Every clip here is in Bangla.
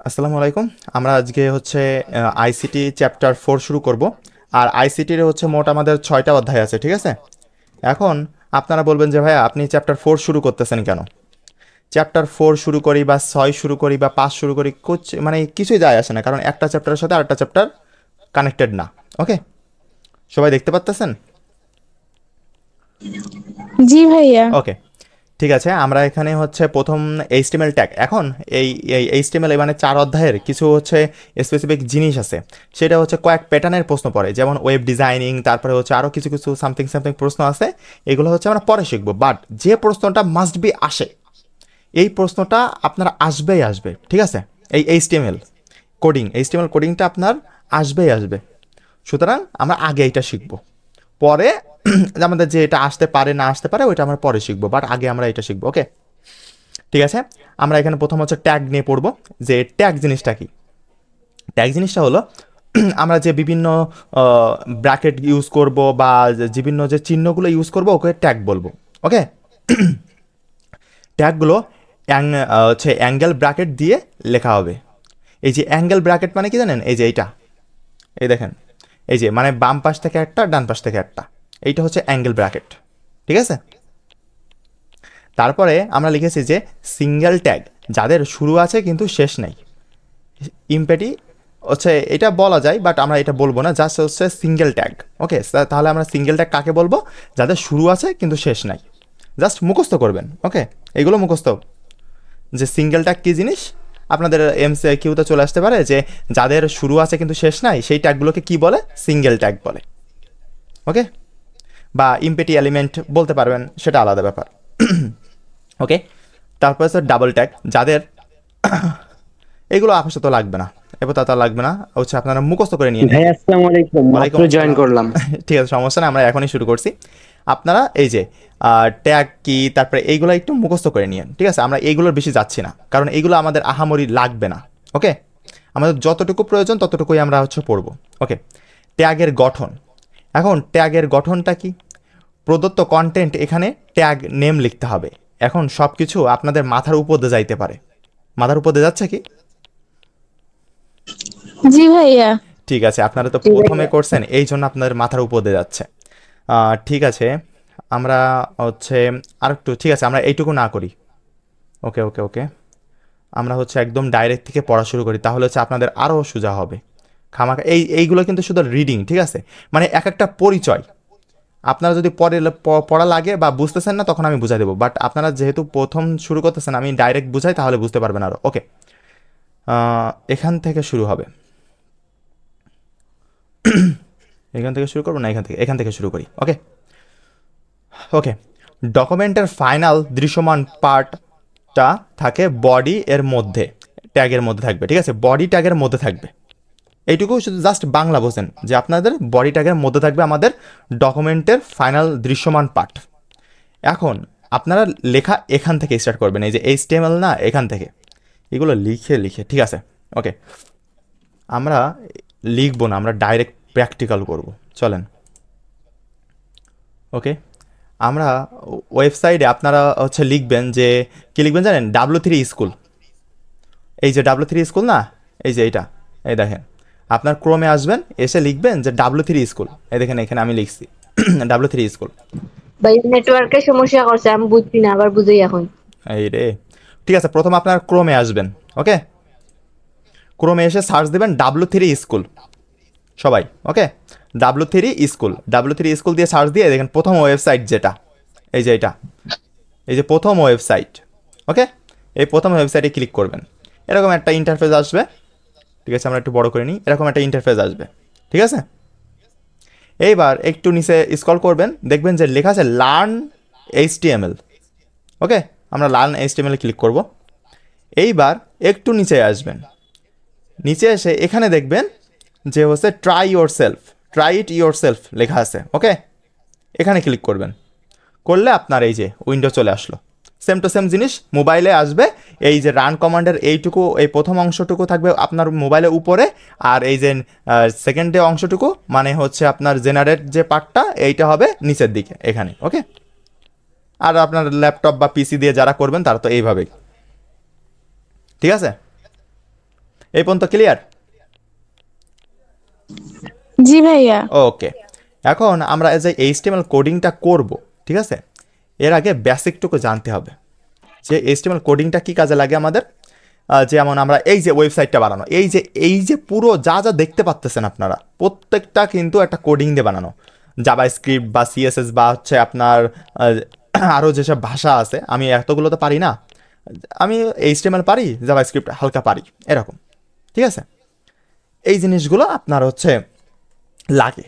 আসসালামু আলাইকুম। আমরা আজকে হচ্ছে আইসিটি চ্যাপ্টার 4 শুরু করব। আর আইসিটির হচ্ছে মোট আমাদের 6টা অধ্যায় আছে, ঠিক আছে? এখন আপনারা বলবেন যে ভাইয়া আপনি চ্যাপ্টার 4 শুরু করতেছেন কেন? চ্যাপ্টার 4 শুরু করি বা 6 শুরু করি বা 5 শুরু করি মানে কিছুই যায় আসে না, কারণ একটা চ্যাপ্টারের সাথে আরেকটা চ্যাপ্টার কানেক্টেড না। ওকে, সবাই দেখতে পাচ্তেছেন? জি ভাইয়া। ওকে, ঠিক আছে। আমরা এখানে হচ্ছে প্রথম এইচটিএমএল ট্যাগ। এখন এই এইচটিএমএল মানে 4 অধ্যায়ের কিছু হচ্ছে স্পেসিফিক জিনিস আছে। সেটা হচ্ছে কয়েক প্যাটার্নের প্রশ্ন পড়ে, যেমন ওয়েব ডিজাইনিং, তারপরে হচ্ছে আরও কিছু কিছু সামথিং সামথিং প্রশ্ন আছে। এগুলো হচ্ছে আমরা পরে শিখবো, বাট যে প্রশ্নটা মাস্ট বি আসে, এই প্রশ্নটা আপনার আসবেই আসবে, ঠিক আছে? এই এইচটিএমএল কোডিংটা আপনার আসবেই আসবে। সুতরাং আমরা আগে এটা শিখবো, পরে আমাদের যে এটা আসতে পারে না আসতে পারে ওইটা আমরা পরে শিখবো, বাট আগে আমরা এটা শিখবো। ওকে, ঠিক আছে। আমরা এখানে প্রথম হচ্ছে ট্যাগ নিয়ে পড়বো, যে ট্যাগ জিনিসটা কি। ট্যাগ জিনিসটা হলো আমরা যে বিভিন্ন ব্র্যাকেট ইউজ করব বা বিভিন্ন যে চিহ্নগুলো ইউজ করব ওকে ট্যাগ বলবো। ওকে, ট্যাগগুলো হচ্ছে অ্যাঙ্গেল ব্র্যাকেট দিয়ে লেখা হবে। এই যে অ্যাঙ্গেল ব্র্যাকেট মানে কি জানেন? এই যে এইটা, এই দেখেন, এই যে মানে বাম পাশ থেকে একটা ডান পাশ থেকে একটা, এইটা হচ্ছে অ্যাঙ্গেল ব্র্যাকেট, ঠিক আছে? তারপরে আমরা লিখেছি যে সিঙ্গেল ট্যাগ, যাদের শুরু আছে কিন্তু শেষ নেই। ইমপেটি হচ্ছে এটা বলা যায়, বাট আমরা এটা বলবো না, জাস্ট হচ্ছে সিঙ্গেল ট্যাগ। ওকে, তাহলে আমরা সিঙ্গেল ট্যাগ কাকে বলবো? যাদের শুরু আছে কিন্তু শেষ নাই। জাস্ট মুখস্থ করবেন। ওকে, এইগুলো মুখস্থ, যে সিঙ্গেল ট্যাগ কী জিনিস আপনাদের কিউতে চলে আসতে পারে, যে যাদের শুরু আছে কিন্তু শেষ নাই সেই ট্যাগগুলোকে কি বলে? সিঙ্গেল ট্যাগ বলে। ওকে, বা ইমপেটি এলিমেন্ট বলতে পারবেন, সেটা আলাদা ব্যাপার। ওকে, তারপর হচ্ছে ডাবল ট্যাগ, যাদের এগুলো আপাতত লাগবে না, এবার তা লাগবে না, হচ্ছে আপনারা মুখস্থ করে নিয়ে নেন। ভাই আসসালামু আলাইকুম, মাত্র ওয়ালাইকুম জয়েন আসসালাম। করলাম। ঠিক আছে, সমস্যা নেই, আমরা এখনই শুরু করছি। আপনারা এই যে ট্যাগ কি, তারপরে এইগুলো একটু মুখস্থ করে নিন, ঠিক আছে? আমরা এইগুলোর বেশি যাচ্ছি না, কারণ এইগুলো আমাদের আহামরি লাগবে না। ওকে, আমাদের যতটুকু প্রয়োজন ততটুকুই আমরা হচ্ছে পড়বো। ওকে, ট্যাগের গঠন। এখন ট্যাগের গঠনটা কি? প্রদত্ত কন্টেন্ট এখানে ট্যাগ নেম লিখতে হবে। এখন সব কিছু আপনাদের মাথার উপর দিয়ে যাইতে পারে। মাথার উপর দিয়ে যাচ্ছে কি? জি ভাইয়া। ঠিক আছে, আপনারা তো জি প্রথমে ভাইয়া। করছেন এই জন্য আপনাদের মাথার উপর দিয়ে যাচ্ছে। ঠিক আছে, আমরা হচ্ছে আর একটু, ঠিক আছে, আমরা এইটুকু না করি। ওকে ওকে ওকে, আমরা হচ্ছে একদম ডাইরেক্ট থেকে পড়া শুরু করি, তাহলে হচ্ছে আপনাদের আরও সোজা হবে। খামাখা এইগুলো কিন্তু শুধু রিডিং, ঠিক আছে? মানে এক একটা পরিচয়। আপনারা যদি পরে পড়া লাগে বা বুঝতেছেন না তখন আমি বুঝাই দেবো, বাট আপনারা যেহেতু প্রথম শুরু করতেছেন আমি ডাইরেক্ট বুঝাই, তাহলে বুঝতে পারবেন আরও। ওকে, এখান থেকে শুরু হবে। এখান থেকে শুরু করবো না, এখান থেকে শুরু করি। ওকে ওকে, ডকুমেন্টের ফাইনাল দৃশ্যমান পার্টটা থাকে বডি এর মধ্যে, ট্যাগের মধ্যে থাকবে, ঠিক আছে? বডি ট্যাগের মধ্যে থাকবে। এইটুকু শুধু জাস্ট বাংলা বোঝেন, যে আপনাদের বডি ট্যাগের মধ্যে থাকবে আমাদের ডকুমেন্টের ফাইনাল দৃশ্যমান পার্ট। এখন আপনারা লেখা এখান থেকে স্টার্ট করবেন, এই যে এইচটিএমএল না, এখান থেকে এগুলো লিখে লিখে, ঠিক আছে? ওকে, আমরা লিখবো না, আমরা ডাইরেক্ট প্র্যাকটিক্যাল করব। চলেন। ওকে, আমরা ওয়েবসাইটে আপনারা হচ্ছে লিখবেন যে কি লিখবেন জানেন? W3 school. এই যে W3 স্কুল না, এই যে এইটা, এই দেখেন, আপনার ক্রোমে আসবেন, এসে লিখবেন যে W3 স্কুল। এই দেখেন এখানে আমি লিখছি W3 স্কুল। ভাই নেটওয়ার্কের সমস্যা করছে, আমি বুঝছি না, আবার বুঝি এখন। এই রে, ঠিক আছে, প্রথম আপনার ক্রোমে আসবেন। ওকে, ক্রোমে এসে সার্চ দেবেন W3 স্কুল সবাই। ওকে, W3 স্কুল দিয়ে সার্চ দিয়ে দেখেন প্রথম ওয়েবসাইট যেটা, এই যে এটা, এই যে প্রথম ওয়েবসাইট। ওকে, এই প্রথম ওয়েবসাইটে ক্লিক করবেন, এরকম একটা ইন্টারফেস আসবে। ঠিক আছে, আমরা একটু বড় করে নিই, এরকম একটা ইন্টারফেস আসবে, ঠিক আছে? এইবার একটু নিচে স্ক্রল করবেন, দেখবেন যে লেখা আছে লার্ন এইচটিএমএল। ওকে, আমরা লার্ন এইচটিএমএল ক্লিক করব। এইবার একটু নিচে আসবেন, নিচে এসে এখানে দেখবেন যে হচ্ছে ট্রাই ইট ইয়োর সেলফ লেখা আছে। ওকে, এখানে ক্লিক করবেন, করলে আপনার এই যে উইন্ডো চলে আসলো। সেম টু সেম জিনিস মোবাইলে আসবে। এই যে রান কমান্ডের এইটুকু, এই প্রথম অংশটুকু থাকবে আপনার মোবাইলের উপরে, আর এই যে সেকেন্ডে অংশটুকু মানে হচ্ছে আপনার জেনারেট যে পার্টটা, এইটা হবে নিচের দিকে এখানে। ওকে, আর আপনার ল্যাপটপ বা পিসি দিয়ে যারা করবেন তারা তো এইভাবেই, ঠিক আছে? এই পর্যন্ত ক্লিয়ার? জি ভাইয়া। ওকে, এখন আমরা যে এইচটিএমএল কোডিংটা করব, ঠিক আছে, এর আগে বেসিকটুকু জানতে হবে যে এইচটিএমএল কোডিংটা কি কাজে লাগে আমাদের। যেমন আমরা এই যে ওয়েবসাইটটা বানানো, এই যে পুরো যা যা দেখতে পাচ্তেছেন আপনারা, প্রত্যেকটা কিন্তু একটা কোডিং দিয়ে বানানো। জাভা স্ক্রিপ্ট বা সিএসএস বা হচ্ছে আপনার আরও যেসব ভাষা আছে, আমি এতগুলো তো পারি না, আমি এইচটিএমএল পারি, জাভা স্ক্রিপ্ট হালকা পারি, এরকম, ঠিক আছে। এই জিনিসগুলো আপনার হচ্ছে লাগে।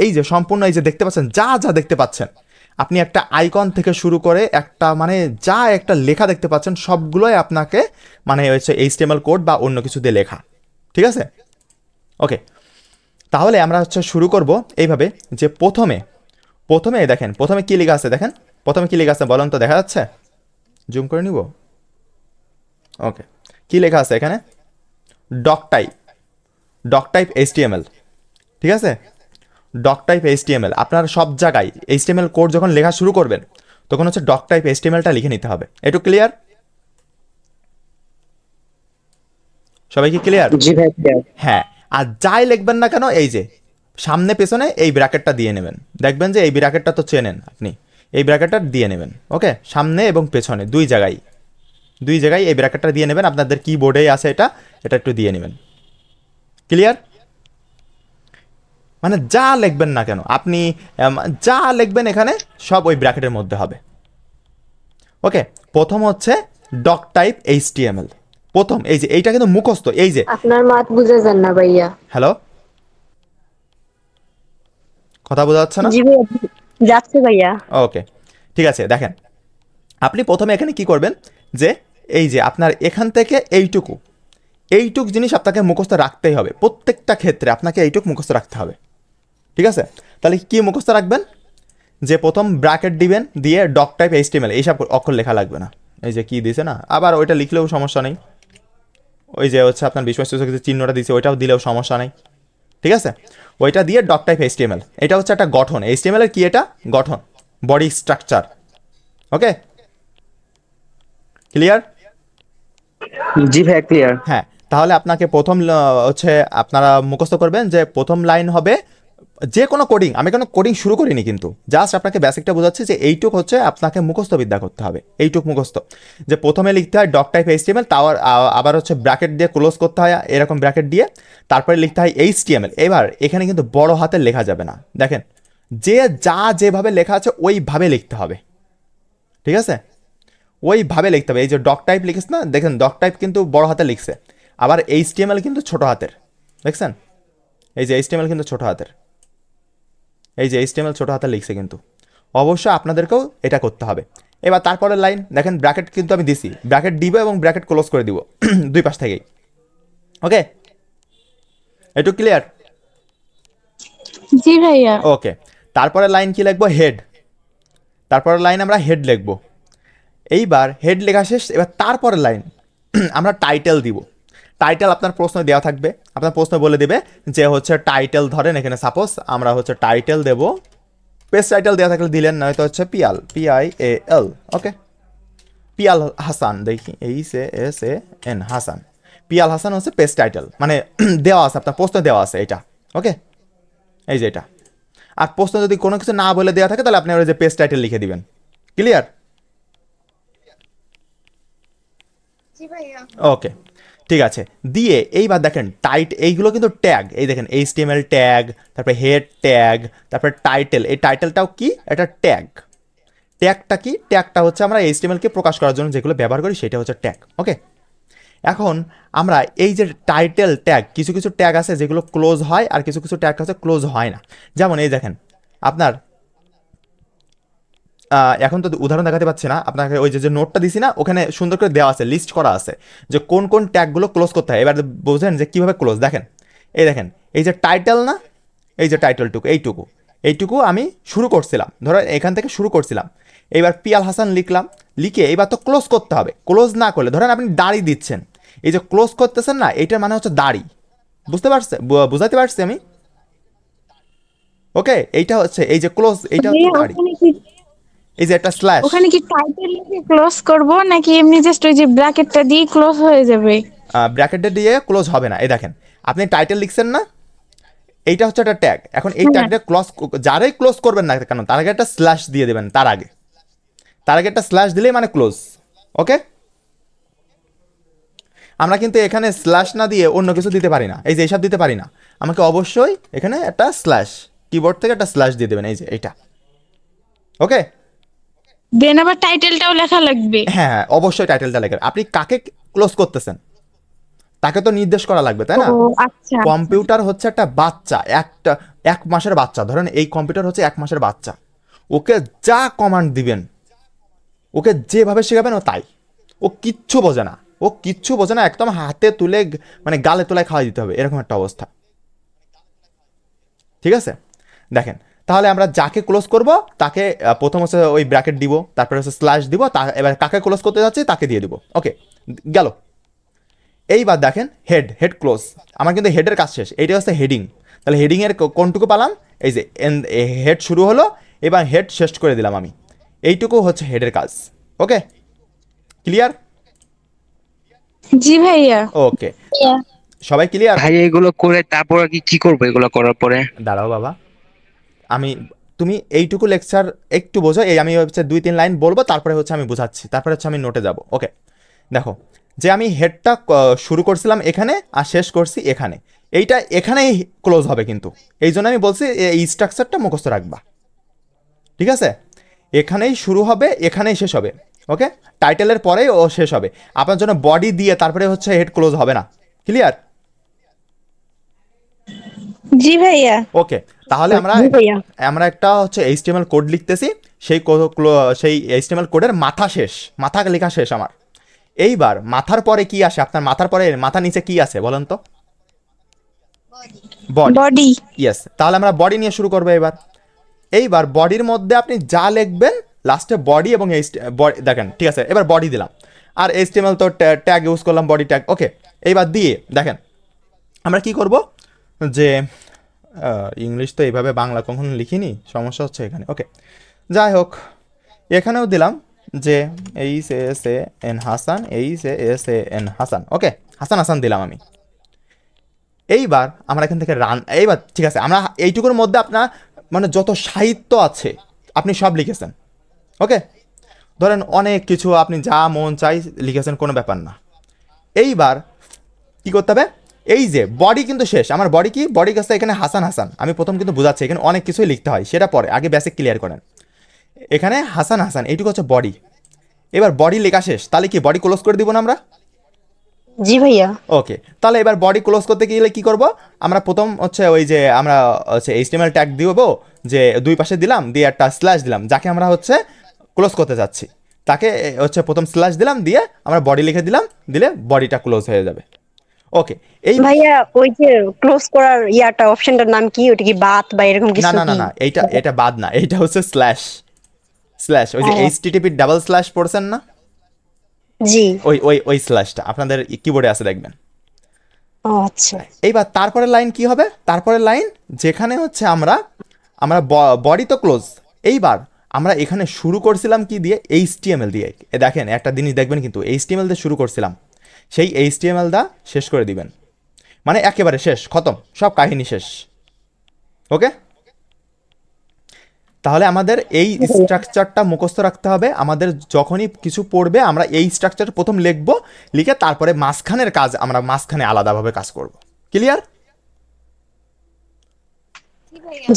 এই যে সম্পূর্ণ এই যে দেখতে পাচ্ছেন, যা যা দেখতে পাচ্ছেন, আপনি একটা আইকন থেকে শুরু করে একটা মানে যা একটা লেখা দেখতে পাচ্ছেন, সবগুলোই আপনাকে মানে হচ্ছে এইচটিএমএল কোড বা অন্য কিছু দিয়ে লেখা, ঠিক আছে। ওকে, তাহলে আমরা হচ্ছে শুরু করব এইভাবে যে প্রথমে দেখেন, প্রথমে কি লেখা আছে দেখেন, প্রথমে কি লেখা আছে বলেন তো, দেখা যাচ্ছে? জুম করে নিব। ওকে, কি লেখা আছে এখানে? ডক টাইপ এইচটিএমএল, ঠিক আছে। ডক টাইপ এইচটিএমএল আপনার সব জায়গায় এইচটিএমএল কোড যখন লেখা শুরু করবেন, তখন হচ্ছে ডক টাইপ এইচটিএমএলটা লিখে নিতে হবে। একটু ক্লিয়ার? সবাই কি ক্লিয়ার? জি ভাই ক্লিয়ার। হ্যাঁ, আর যাই লিখবেন না কেন, এই যে সামনে পেছনে এই ব্র্যাকেটটা দিয়ে নেবেন। দেখবেন যে এই ব্র্যাকেটটা তো চেনেন আপনি, এই ব্র্যাকেটটা দিয়ে নেবেন। ওকে, সামনে এবং পেছনে দুই জায়গায় এই ব্র্যাকেটটা দিয়ে নেবেন। আপনাদের কিবোর্ডেই আছে এটা একটু দিয়ে নেবেন। ক্লিয়ার? মানে যা লিখবেন না কেন আপনি, যা লিখবেন এখানে সব ওই ব্র্যাকেটের মধ্যে হবে। ওকে, প্রথম হচ্ছে ডক টাইপ এইচটিএমএল। প্রথম এই যে এইটা কিন্তু মুখস্থ, এই যে আপনার মাত বুঝে যান না ভাইয়া। হ্যালো, কথা বোঝা যাচ্ছে না? জি ভাইয়া, যাচ্ছে ভাইয়া। ওকে, ঠিক আছে। দেখেন, আপনি প্রথমে এখানে কি করবেন, যে এই যে আপনার এখান থেকে এইটুক জিনিস আপনাকে মুখস্থ রাখতেই হবে। প্রত্যেকটা ক্ষেত্রে আপনাকে এইটুক মুখস্থ রাখতে হবে, ঠিক আছে। তাহলে কি মুখস্থ রাখবেন, যে প্রথম ব্র্যাকেট দিবেন, দিয়ে ডক টাইপ এইচটিএমএল, এইসব অক্ষর লেখা লাগবে না। এই যে কি দিছে না, আবার ওইটা লিখলেও সমস্যা নেই। ওই যে হচ্ছে আপনার বিশ্বাসযোগ্য যে চিহ্নটা দিয়েছে, ওইটাও দিলেও সমস্যা নেই, ঠিক আছে। ওইটা দিয়ে ডক টাইপ এইচটিএমএল, এটা হচ্ছে একটা গঠন। এইচটিএমএল এর কি, এটা গঠন, বডি স্ট্রাকচার। ওকে, ক্লিয়ার? জি ভাই ক্লিয়ার। হ্যাঁ, তাহলে আপনাকে প্রথম হচ্ছে আপনারা মুখস্থ করবেন যে প্রথম লাইন হবে যে কোনো কোডিং, আমি কোনো কোডিং শুরু করিনি, কিন্তু জাস্ট আপনাকে বেসিকটা বোঝাচ্ছি যে এইটুক হচ্ছে আপনাকে মুখস্থ বিদ্যা করতে হবে। এইটুক মুখস্থ, যে প্রথমে লিখতে হয় ডক টাইপ এইচটিএমএল, তাও আবার হচ্ছে ব্র্যাকেট দিয়ে ক্লোজ করতে হয়, এরকম ব্র্যাকেট দিয়ে, তারপরে লিখতে হয় এইচটিএমএল। এবার এখানে কিন্তু বড় হাতে লেখা যাবে না, দেখেন যে যেভাবে লেখা আছে ওইভাবে লিখতে হবে, ঠিক আছে, ওইভাবে লিখতে হবে। এই যে ডক টাইপ লিখিস না, দেখেন ডক টাইপ কিন্তু বড় হাতে লিখছে, আবার এইচটিএমএল কিন্তু ছোট হাতের, দেখছেন? এই যে এইচটিএমএল কিন্তু ছোট হাতের, এই যে এইচটিএমএল ছোট হাতে লিখছে, কিন্তু অবশ্যই আপনাদেরকেও এটা করতে হবে। এবার তারপরের লাইন দেখেন, ব্র্যাকেট কিন্তু আমি দিছি, ব্র্যাকেট দিব এবং ব্র্যাকেট ক্লোজ করে দিব দুই পাশ থেকেই। ওকে, একটু ক্লিয়ার? জি ভাইয়া। ওকে, তারপরের লাইন কি লিখবো, হেড। তারপরের লাইন আমরা হেড লিখবো। এইবার হেড লেখা শেষ, এবার তারপরের লাইন আমরা টাইটেল দিব। টাইটেল আপনার প্রশ্ন দেওয়া থাকবে, আপনার প্রশ্ন বলে দেবে যে হচ্ছে টাইটেল, ধরেন এখানে সাপোজ আমরা হচ্ছে টাইটেল দেব, পেজ টাইটেল দেওয়া থাকলে দিলেন, নয়তো হচ্ছে PIAL। ওকে, পিয়াল হাসান, দেখি HASAN হাসান, পিয়াল হাসান হচ্ছে পেজ টাইটেল, মানে দেওয়া আছে, আপনার প্রশ্ন দেওয়া আছে এটা। ওকে, এই যে এটা। আর প্রশ্ন যদি কোনো কিছু না বলে দেওয়া থাকে, তাহলে আপনি ওই যে পেজ টাইটেল লিখে দিবেন। ক্লিয়ার? ওকে, ঠিক আছে। দিয়ে এইবার দেখেন এইগুলো কিন্তু ট্যাগ, এই দেখেন HTML ট্যাগ, তারপরে হেড ট্যাগ, তারপরে টাইটেল। এই টাইটেলটাও কি, এটা ট্যাগ। ট্যাগটা কি, ট্যাগটা হচ্ছে আমরা HTML কে প্রকাশ করার জন্য যেগুলো ব্যবহার করি, সেটা হচ্ছে ট্যাগ। ওকে, এখন আমরা এই যে টাইটেল ট্যাগ, কিছু কিছু ট্যাগ আছে যেগুলো ক্লোজ হয়, আর কিছু কিছু ট্যাগ আছে ক্লোজ হয় না। যেমন এই দেখেন, আপনার এখন তো উদাহরণ দেখাতে পাচ্ছি না আপনাকে, ওই যে নোটটা দিছি না, ওখানে সুন্দর করে দেওয়া আছে, লিস্ট করা আছে যে কোন কোন ট্যাগগুলো ক্লোজ করতে হয়। এবার বোঝেন যে কীভাবে ক্লোজ। দেখেন, এই যে টাইটেল না, এই যে টাইটেলটুকু, এইটুকু আমি শুরু করছিলাম, ধরো এখান থেকে শুরু করছিলাম, এইবার পিয়াল হাসান লিখলাম, লিখে এইবার তো ক্লোজ করতে হবে। ক্লোজ না করলে, ধরেন আপনি দাড়ি দিচ্ছেন, এই যে ক্লোজ করতেছেন না, এইটার মানে হচ্ছে দাড়ি। বুঝাতে পারছি আমি? ওকে, এইটা হচ্ছে এই যে ক্লোজ, এইটা হচ্ছে দাড়ি। এই যে একটা স্ল্যাশ, ওখানে কি টাইটেল লিখে ক্লোজ করব নাকি এমনি জাস্ট ওই যে ব্র্যাকেটটা দিয়ে ক্লোজ হয়ে যাবে? ব্র্যাকেটে দিয়ে ক্লোজ হবে না। এই দেখেন আপনি টাইটেল লিখছেন না, এইটা হচ্ছে একটা ট্যাগ। এখন এই ট্যাগটা ক্লোজ, যারাই ক্লোজ করবেন না কেন তার আগে একটা স্ল্যাশ দিয়ে দেবেন, তার আগে একটা স্ল্যাশ দিলেই মানে ক্লোজ। ওকে, আমরা কিন্তু এখানে স্ল্যাশ না দিয়ে অন্য কিছু দিতে পারি না, এই যে এইসব দিতে পারি না, আমাকে অবশ্যই এখানে একটা স্ল্যাশ, কিবোর্ড থেকে একটা স্ল্যাশ দিয়ে দেবেন, এই যে এইটা। ওকে, দেন আবার টাইটেলটাও লেখা লাগবে। হ্যাঁ হ্যাঁ অবশ্যই টাইটেলটা লেখেন। আপনি কাকে ক্লোজ করতেছেন তাকে তো নির্দেশ করা লাগবে, তাই না? ও আচ্ছা। কম্পিউটার হচ্ছে একটা বাচ্চা, এক মাসের বাচ্চা, ধরেন এই কম্পিউটার হচ্ছে 1 মাসের বাচ্চা, ওকে যা কমান্ড দিবেন, ওকে যেভাবে শেখাবেন ও তাই। ও কিচ্ছু বোঝে না, একদম হাতে তুলে মানে গালে তোলায় খাওয়াই দিতে হবে, এরকম একটা অবস্থা। ঠিক আছে, দেখেন তাহলে আমরা যাকে ক্লোজ করব তাকে প্রথম হচ্ছে ওই ব্র্যাকেট দিব, তারপরে হচ্ছে স্ল্যাশ দিব, এবার কাকে ক্লোজ করতে যাচ্ছি তাকে দিয়ে দিব। ওকে, গেল। এইবার দেখেন হেড ক্লোজ, আমার কিন্তু হেডের কাজ শেষ, এইটা হচ্ছে হেডিং। তাহলে হেডিংয়ের কোনটুকু পালাম, এই যে হেড শুরু হলো এবং হেড শেষ করে দিলাম আমি, এইটুকু হচ্ছে হেডের কাজ। ওকে, ক্লিয়ার? জি ভাইয়া। ওকে, সবাই ক্লিয়ার? ভাই এগুলো করে তারপর আর কি করবো এগুলো করার পরে? দাঁড়াও বাবা, তুমি এইটুকু লেকচার একটু বোঝো, এই আমি হচ্ছে 2-3 লাইন বলবো, তারপরে হচ্ছে আমি বোঝাচ্ছি, তারপরে হচ্ছে আমি নোটে যাব। ওকে, দেখো যে আমি হেডটা শুরু করছিলাম এখানে আর শেষ করছি এখানে, এইটা এখানেই ক্লোজ হবে, কিন্তু এই জন্য আমি বলছি এই স্ট্রাকচারটা মুখস্থ রাখবা। ঠিক আছে, এখানেই শুরু হবে এখানেই শেষ হবে। ওকে, টাইটেলের পরেই ও শেষ হবে, আপনার জন্য বডি দিয়ে তারপরে হচ্ছে হেড ক্লোজ হবে না। ক্লিয়ার? জি ভাইয়া। ওকে, তাহলে জি ভাইয়া। আমরা একটা হচ্ছে HTML কোড লিখতেছি, সেই HTML কোডের মাথা লেখা শেষ আমার। এইবার মাথার পরে কি আসে, আপনার মাথার পরে মাথা নিচে কি আছে বলেন তো? বডি। ইয়েস, তাহলে আমরা বডি নিয়ে শুরু করবো। এইবার বডির মধ্যে আপনি যা লিখবেন লাস্টে বডি এবং দেখেন, ঠিক আছে, এবার বডি দিলাম, আর HTML তো ট্যাগ ইউজ করলাম, বডি ট্যাগ। ওকে, এইবার দিয়ে দেখেন আমরা কি করব, যে ইংলিশ তো এইভাবে বাংলা কখনো লিখিনি, সমস্যা হচ্ছে এখানে। ওকে, যাই হোক, এখানেও দিলাম যে HASAN হাসান, HASAN হাসান। ওকে, হাসান দিলাম আমি। এইবার আমরা এখান থেকে এইবার ঠিক আছে, আমরা এইটুকুর মধ্যে আপনার মানে যত সাহিত্য আছে আপনি সব লিখেছেন। ওকে, ধরেন অনেক কিছু আপনি যা মন চাই লিখেছেন, কোনো ব্যাপার না। এইবার কি করতে হবে, এই যে বডি কিন্তু শেষ, আমার বডি কি, বডি কাছে এখানে হাসান, আমি প্রথম কিন্তু বোঝাচ্ছি, এখানে অনেক কিছুই লিখতে হয়, সেটা পরে, আগে বেসিক ক্লিয়ার করেন। এখানে হাসান এইটুকু হচ্ছে বডি। এবার বডি লেখা শেষ, তাহলে কি বডি ক্লোজ করে দিব না আমরা? জি ভাইয়া। ওকে, তাহলে এবার বডি ক্লোজ করতে গেলে কি করব, আমরা প্রথম হচ্ছে ওই যে আমরা হচ্ছে HTML ট্যাগ দিব, যে দুই পাশে দিলাম, দিয়ে একটা স্ল্যাশ দিলাম, যাকে আমরা হচ্ছে ক্লোজ করতে যাচ্ছি তাকে হচ্ছে প্রথম স্ল্যাশ দিলাম, দিয়ে আমরা বডি লিখে দিলাম, দিলে বডিটা ক্লোজ হয়ে যাবে। ওকে, এই ভাইয়া ওই যে ক্লোজ করার ইয়াটা অপশনটার নাম কি, ওটা কি বাত বা এরকম না কিছু না না কি? না, এটা বাদ না, এইটা হচ্ছে স্ল্যাশ, ওই যে HTTP ডাবল স্ল্যাশ পড়ছেন না, জি। ওই স্ল্যাশটা আপনাদের কিবোর্ডে আছে দেখবেন। ও আচ্ছা। এইবার তারপরের লাইন কি হবে, তারপরের লাইন যেখানে হচ্ছে আমরা বডি তো ক্লোজ, এইবার আমরা এখানে শুরু করছিলাম কি দিয়ে, HTML দিয়ে। দেখেন একটা জিনিস দেখবেন, কিন্তু HTML দিয়ে শুরু করছিলাম, সেই HTML দা শেষ করে দিবেন, মানে একেবারে শেষ, খতম, সব কাহিনী শেষ। ওকে, তাহলে আমাদের এই স্ট্রাকচারটা মুখস্থ রাখতে হবে, আমাদের যখনই কিছু পড়বে আমরা এই স্ট্রাকচার প্রথম লিখবো, লিখে তারপরে মাঝখানের কাজ আমরা মাঝখানে আলাদাভাবে কাজ করব। ক্লিয়ার?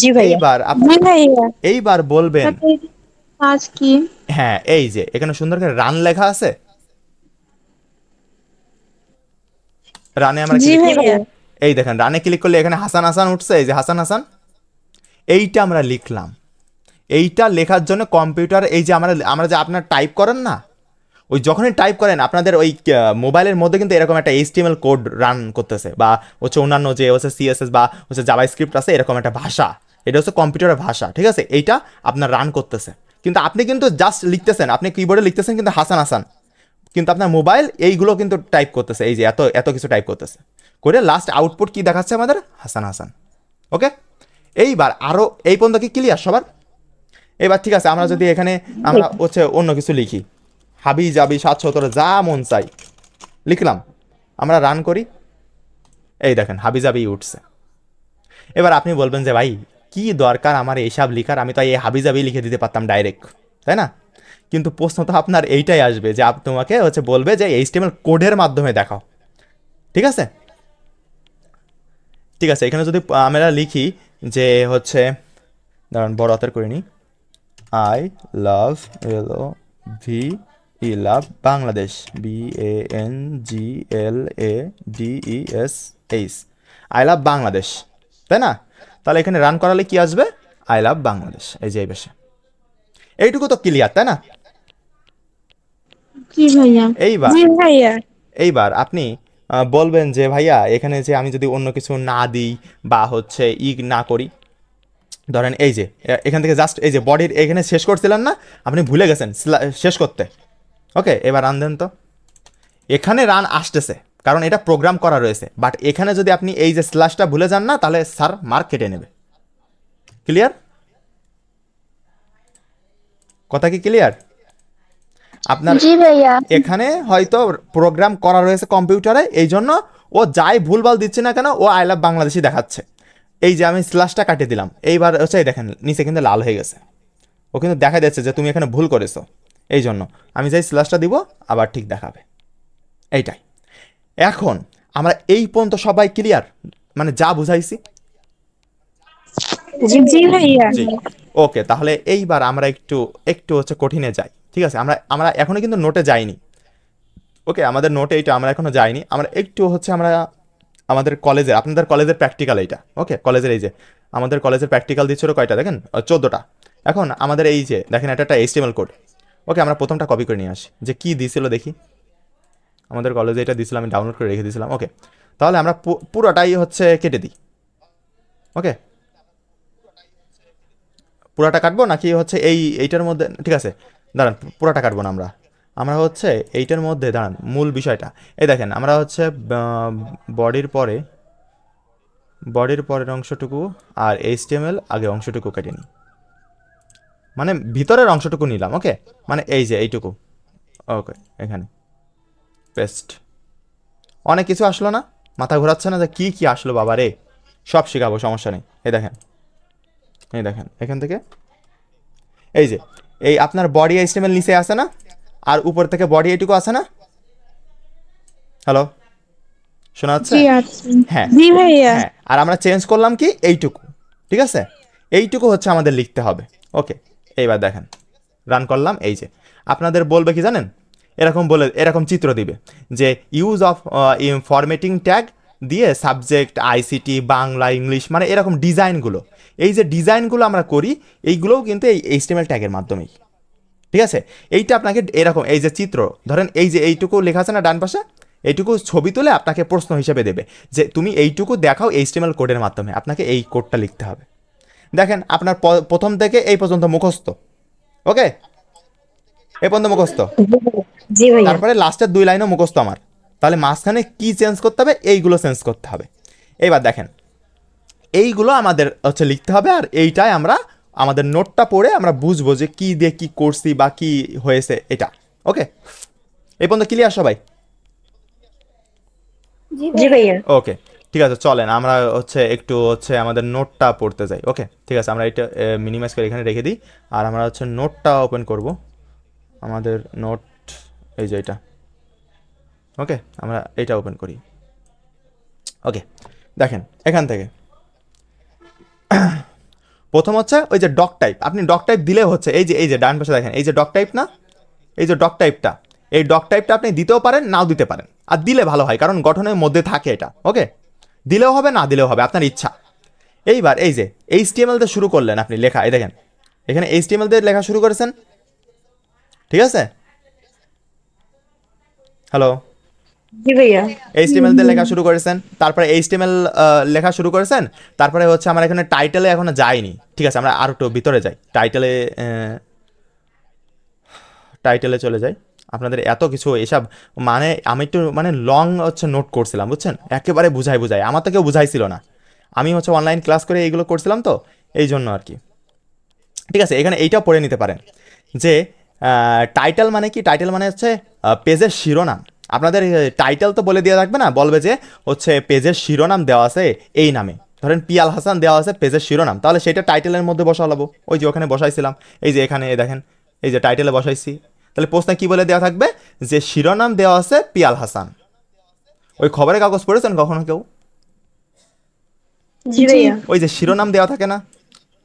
জি ভাইয়া। এইবার জি ভাইয়া। এইবার বলবেন, কাজ কি? হ্যাঁ এই যে এখানে সুন্দর করে রান লেখা আছে, রানে আমরা জি ক্লিক ভাইয়া। এই দেখেন রানে ক্লিক করলে এখানে হাসান উঠছে, এই যে হাসান, এইটা আমরা লিখলাম। এইটা লেখার জন্য কম্পিউটার, এই যে আমরা যে আপনার টাইপ করেন না, ওই যখনই টাইপ করেন আপনাদের ওই মোবাইলের মধ্যে কিন্তু এরকম একটা HTML কোড রান করতেছে, বা হচ্ছে অন্যান্য যে হচ্ছে CSS বা হচ্ছে জাভাস্ক্রিপ্ট আছে, এরকম একটা ভাষা, এটা হচ্ছে কম্পিউটারের ভাষা। ঠিক আছে, এইটা আপনার রান করতেছে, কিন্তু আপনি কিন্তু জাস্ট লিখতেছেন, আপনি কিবোর্ডে লিখতেছেন কিন্তু হাসান, কিন্তু আপনার মোবাইল এইগুলো কিন্তু টাইপ করতেছে, এই যে এত কিছু টাইপ করতেছে, করে লাস্ট আউটপুট কি দেখাচ্ছে আমাদের, হাসান। ওকে, এইবার আরও এই পর্যন্ত কি ক্লিয়ার সবার? এবার ঠিক আছে, আমরা যদি এখানে আমরা হচ্ছে অন্য কিছু লিখি, হাবি জাবি 717 যা মন চাই লিখলাম, আমরা রান করি, এই দেখেন হাবিজাবি উঠছে। এবার আপনি বলবেন যে ভাই কি দরকার আমার এইসব লিখার, আমি তো এই হাবিজাবি লিখে দিতে পারতাম ডাইরেক্ট, তাই না? কিন্তু প্রশ্ন তো আপনার এইটাই আসবে যে তোমাকে হচ্ছে বলবে যে এইচটিএমএল কোডের মাধ্যমে দেখাও, ঠিক আছে? ঠিক আছে, এখানে যদি আমরা লিখি যে হচ্ছে, দাঁড়ান বড় হাতের করে নিই, I love love Bangladesh, BANGLADES, I love Bangladesh, তাই না? তাহলে এখানে রান করালে কি আসবে? আই লাভ বাংলাদেশ, এই যে এই পাশে। এইটুকু তো ক্লিয়ার, তাই না? জি ভাইয়া। এইবার জি ভাইয়া। এইবার আপনি বলবেন যে ভাইয়া এখানে যে আমি যদি অন্য কিছু না দিই বা হচ্ছে না করি, ধরেন এই যে এখান থেকে জাস্ট এই যে বডির এখানে শেষ করছিলেন না, আপনি ভুলে গেছেন শেষ করতে। ওকে, এবার রান দেন তো। এখানে রান আসতেছে কারণ এটা প্রোগ্রাম করা রয়েছে, বাট এখানে যদি আপনি এই যে স্ল্যাশটা ভুলে যান না, তাহলে স্যার মার্ক কেটে নেবে। ক্লিয়ার? কথা কি ক্লিয়ার? আপনার জি ভাইয়া। এখানে হয়তো প্রোগ্রাম করা রয়েছে কম্পিউটারে, এই জন্য ও যাই ভুলভাল দিচ্ছে না কেন ও আই লাভ বাংলাদেশি দেখাচ্ছে। এই যে আমি স্ল্যাশটা কাটিয়ে দিলাম, এইবার হচ্ছে দেখেন নিচে কিন্তু লাল হয়ে গেছে, ও কিন্তু দেখা যাচ্ছে যে তুমি এখানে ভুল করেছো। এই জন্য আমি যাই স্ল্যাশটা দিব, আবার ঠিক দেখাবে। এইটাই। এখন আমরা এই পর্যন্ত সবাই ক্লিয়ার, মানে যা বুঝাইছি? জি ভাইয়া। জি, ওকে। তাহলে এইবার আমরা একটু একটু হচ্ছে কঠিনে যাই, ঠিক আছে? আমরা আমরা এখনো কিন্তু নোটে যাইনি। ওকে, আমাদের নোটে এইটা আমরা এখনো যাইনি, আমরা একটু হচ্ছে আমরা আমাদের কলেজের, আপনাদের কলেজের প্র্যাকটিক্যাল এইটা। ওকে, কলেজের এই যে আমাদের কলেজের প্র্যাকটিক্যাল দিচ্ছিল কয়টা দেখেন, 14টা। এখন আমাদের এই যে দেখেন এটা একটা এইচটিএমএল কোড। ওকে, আমরা প্রথমটা কপি করে নিয়ে আসি, যে কি দিয়েছিল দেখি। আমাদের কলেজে এটা দিয়েছিল, আমি ডাউনলোড করে রেখে দিয়েছিলাম। ওকে, তাহলে আমরা পুরোটাই হচ্ছে কেটে দিই। ওকে, পুরাটা কাটবো নাকি হচ্ছে এইটার মধ্যে? ঠিক আছে, দাঁড়ান, পুরাটা কাটবো না আমরা, আমরা হচ্ছে এইটার মধ্যে দাঁড়ান মূল বিষয়টা। এই দেখেন আমরা হচ্ছে বডির পরের অংশটুকু আর এইচটিএমএল আগে অংশটুকু কেটে নিই, মানে ভিতরের অংশটুকু নিলাম। ওকে, মানে এই যে এইটুকু। ওকে, এখানে পেস্ট। অনেক কিছু আসলো না? মাথা ঘোরাচ্ছে না যে কি কি আসলো? বাবা রে, সব শেখাবো, সমস্যা নেই। এই দেখেন এখান থেকে এই যে এই আপনার বডি এইচটিএমএল নিচে আসে না, আর উপর থেকে বডি এইটুকু আসে না? হ্যালো, শোনা যাচ্ছে? জি আছে। হ্যাঁ জি ভাইয়া। হ্যাঁ, আর আমরা চেঞ্জ করলাম কি এইটুকু, ঠিক আছে? এইটুকু হচ্ছে আমাদের লিখতে হবে। ওকে, এইবার দেখেন রান করলাম, এই যে আপনাদের বলবে কি জানেন, এরকম চিত্র দিবে যে ইউজ অফ ফরম্যাটিং ট্যাগ দিয়ে সাবজেক্ট আইসিটি বাংলা ইংলিশ, মানে এরকম ডিজাইনগুলো, এই যে ডিজাইনগুলো আমরা করি এইগুলোও কিন্তু এই এইচটিএমএল ট্যাগের মাধ্যমেই, ঠিক আছে? এইটা আপনাকে এরকম এই যে চিত্র ধরেন, এই যে এইটুকু লেখা আছে না ডান পাশে, এইটুকু ছবি তুলে আপনাকে প্রশ্ন হিসেবে দেবে যে তুমি এইটুকু দেখাও এইচটিএমএল কোডের মাধ্যমে, আপনাকে এই কোডটা লিখতে হবে। দেখেন আপনার প্রথম থেকে এই পর্যন্ত মুখস্থ। ওকে, এই পর্যন্ত মুখস্থ, জি ভাইয়া। তারপরে লাস্টের 2 লাইনও মুখস্থ আমার। তাহলে মাঝখানে কি চেঞ্জ করতে হবে? এইগুলো চেঞ্জ করতে হবে। এইবার দেখেন এইগুলো আমাদের হচ্ছে লিখতে হবে, আর এইটাই আমরা আমাদের নোটটা পড়ে আমরা বুঝবো যে কি দিয়ে কি করছি বা কি হয়েছে এটা। ওকে, এই পর্যন্ত ক্লিয়ার সবাই? জি ভাইয়া। ওকে, ঠিক আছে, চলেন আমরা হচ্ছে একটু হচ্ছে আমাদের নোটটা পড়তে যাই। ওকে, ঠিক আছে, আমরা এটা মিনিমাইজ করে এখানে রেখে দিই, আর আমরা হচ্ছে নোটটা ওপেন করব, আমাদের নোট এই যে এটা। ওকে, আমরা এটা ওপেন করি। ওকে, দেখেন এখান থেকে প্রথম হচ্ছে ওই যে ডক টাইপ, আপনি ডক টাইপ দিলে হচ্ছে এই যে ডান পাশে দেখেন এই যে ডক টাইপ না, এই যে ডক টাইপটা, এই ডক টাইপটা আপনি দিতেও পারেন নাও দিতে পারেন, আর দিলে ভালো হয় কারণ গঠনের মধ্যে থাকে এটা। ওকে, দিলেও হবে না দিলেও হবে, আপনার ইচ্ছা। এইবার এই যে এইচটিএমএল দিয়ে শুরু করলেন আপনি লেখা, এই দেখেন এখানে এইচটিএমএল দিয়ে লেখা শুরু করেছেন, ঠিক আছে? হ্যালো, জি ভাইয়া। এইচটিএমএল দিয়ে লেখা শুরু করেছেন, তারপরে এইচটিএমএল লেখা শুরু করেছেন, তারপরে হচ্ছে আমার এখানে টাইটেলে এখনো যাইনি, ঠিক আছে? আমরা আর একটু ভিতরে যাই, টাইটেলে চলে যাই। আপনাদের এত কিছু এসব, মানে আমি একটু মানে লং হচ্ছে নোট করছিলাম, বুঝছেন? একেবারে বুঝাই আমার তো কেউ বুঝাইছিল না, আমি হচ্ছে অনলাইন ক্লাস করে এইগুলো করছিলাম তো, এই জন্য আর কি। ঠিক আছে, এখানে এইটাও পড়ে নিতে পারেন যে টাইটেল মানে কি? টাইটেল মানে হচ্ছে পেজের শিরোনাম, আপনাদের টাইটেল তো বলে দেওয়া থাকবে না, বলবে যে হচ্ছে পেজের শিরোনাম দেওয়া আছে এই নামে, ধরেন পিয়াল হাসান দেওয়া আছে পেজের শিরোনাম, তাহলে সেটা টাইটেলের মধ্যে বসালাবো, ওই যে ওখানে বসাইছিলাম, এই যে এখানে দেখেন এই যে টাইটেলে বসাইছি, তাহলে প্রশ্নে কি বলে দেওয়া থাকবে যে শিরোনাম দেওয়া আছে পিয়াল হাসান। ওই খবরের কাগজ পড়েছেন কখনো কেউ? জি ভাইয়া। ওই যে শিরোনাম দেওয়া থাকে না,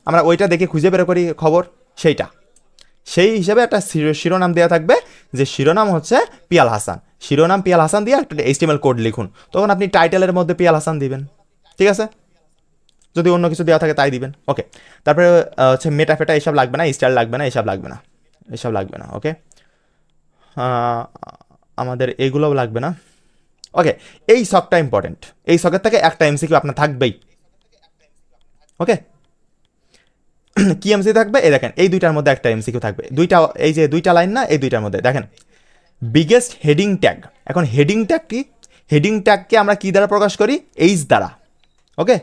আমরা ওইটা দেখে খুঁজে বের করি খবর, সেইটা সেই হিসাবে একটা শিরোনাম দেওয়া থাকবে যে শিরোনাম হচ্ছে পিয়াল হাসান, শিরোনাম পিয়াল হাসান দিয়ে একটা HTML কোড লিখুন, তখন আপনি টাইটেলের মধ্যে পিয়াল হাসান দিবেন, ঠিক আছে? যদি অন্য কিছু দেওয়া থাকে তাই দিবেন, ওকে। তারপরে হচ্ছে মেটা ফেটা এসব লাগবে না, স্টাইল লাগবে না, এসব লাগবে না, এসব লাগবে না, ওকে। আমাদের এগুলোও লাগবে না, ওকে। এই শখটা ইম্পর্টেন্ট, এই শখের থেকে একটা MCQ আপনার থাকবেই, ওকে। কি এমসি থাকবে? এই দেখেন এই দুইটার মধ্যে একটা MCQ থাকবে, দুইটা, এই যে দুইটা লাইন না, এই দুইটার মধ্যে দেখেন বিগেস্ট হেডিং ট্যাগ। এখন হেডিং ট্যাগ কি? হেডিং ট্যাগকে আমরা কি দ্বারা প্রকাশ করি? এইচ দ্বারা, ওকে।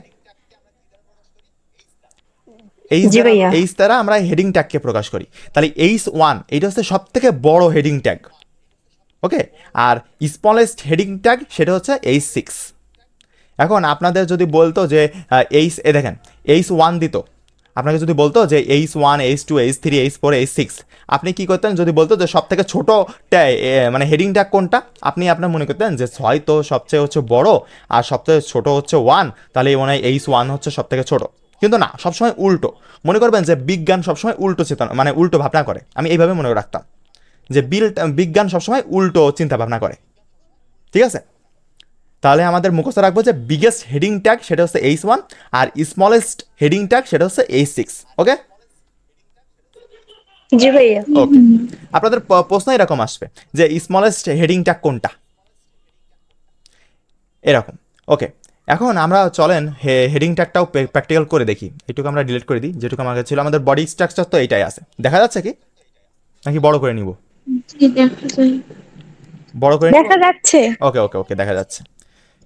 এইচ দ্বারা আমরা হেডিং ট্যাগকে প্রকাশ করি, তাহলে H1 এইটা হচ্ছে সব থেকে বড় হেডিং ট্যাগ, ওকে। আর স্মলেস্ট হেডিং ট্যাগ সেটা হচ্ছে H6। এখন আপনাদের যদি বলতো যে এ দেখেন H1 দিত, আপনাকে যদি বলতো যে H1, H2, H3, H4, H6, আপনি কি করতেন? যদি বলতো যে সব থেকে ছোট মানে হেডিং ট্যাগ কোনটা, আপনি আপনার মনে করতেন যে 6 তো সবচেয়ে হচ্ছে বড় আর সবচেয়ে ছোট হচ্ছে 1, তাহলে মনে হয় H1 হচ্ছে সব থেকে ছোট। কিন্তু না, সবসময় উল্টো মনে করবেন যে বিজ্ঞান সবসময় উল্টো চেতনা, মানে উল্টো ভাবনা করে, আমি এইভাবে মনে রাখতাম যে বিজ্ঞান সবসময় উল্টো চিন্তা ভাবনা করে, ঠিক আছে? তাহলে আমাদের মুখস্থ রাখবো যে বিগেস্ট হেডিং ট্যাগ সেটা হচ্ছে H1 আর স্মলেস্ট হেডিং ট্যাগ সেটা হচ্ছে H6, ওকে। জি ভাইয়া। ওকে, আপনাদের প্রশ্ন এরকম আসবে যে স্মলেস্ট হেডিং ট্যাগ কোনটা, এরকম, ওকে। এখন আমরা চলেন হেডিং ট্যাগটাও প্র্যাকটিক্যাল করে দেখি, এটুকু আমরা ডিলিট করে দিই, যেটুকু আমার কাছে ছিল। আমাদের বডি স্ট্রাকচার তো এইটাই আছে, দেখা যাচ্ছে কি নাকি বড় করে নিব? বড় করে দেখা যাচ্ছে। ওকে ওকে ওকে, দেখা যাচ্ছে,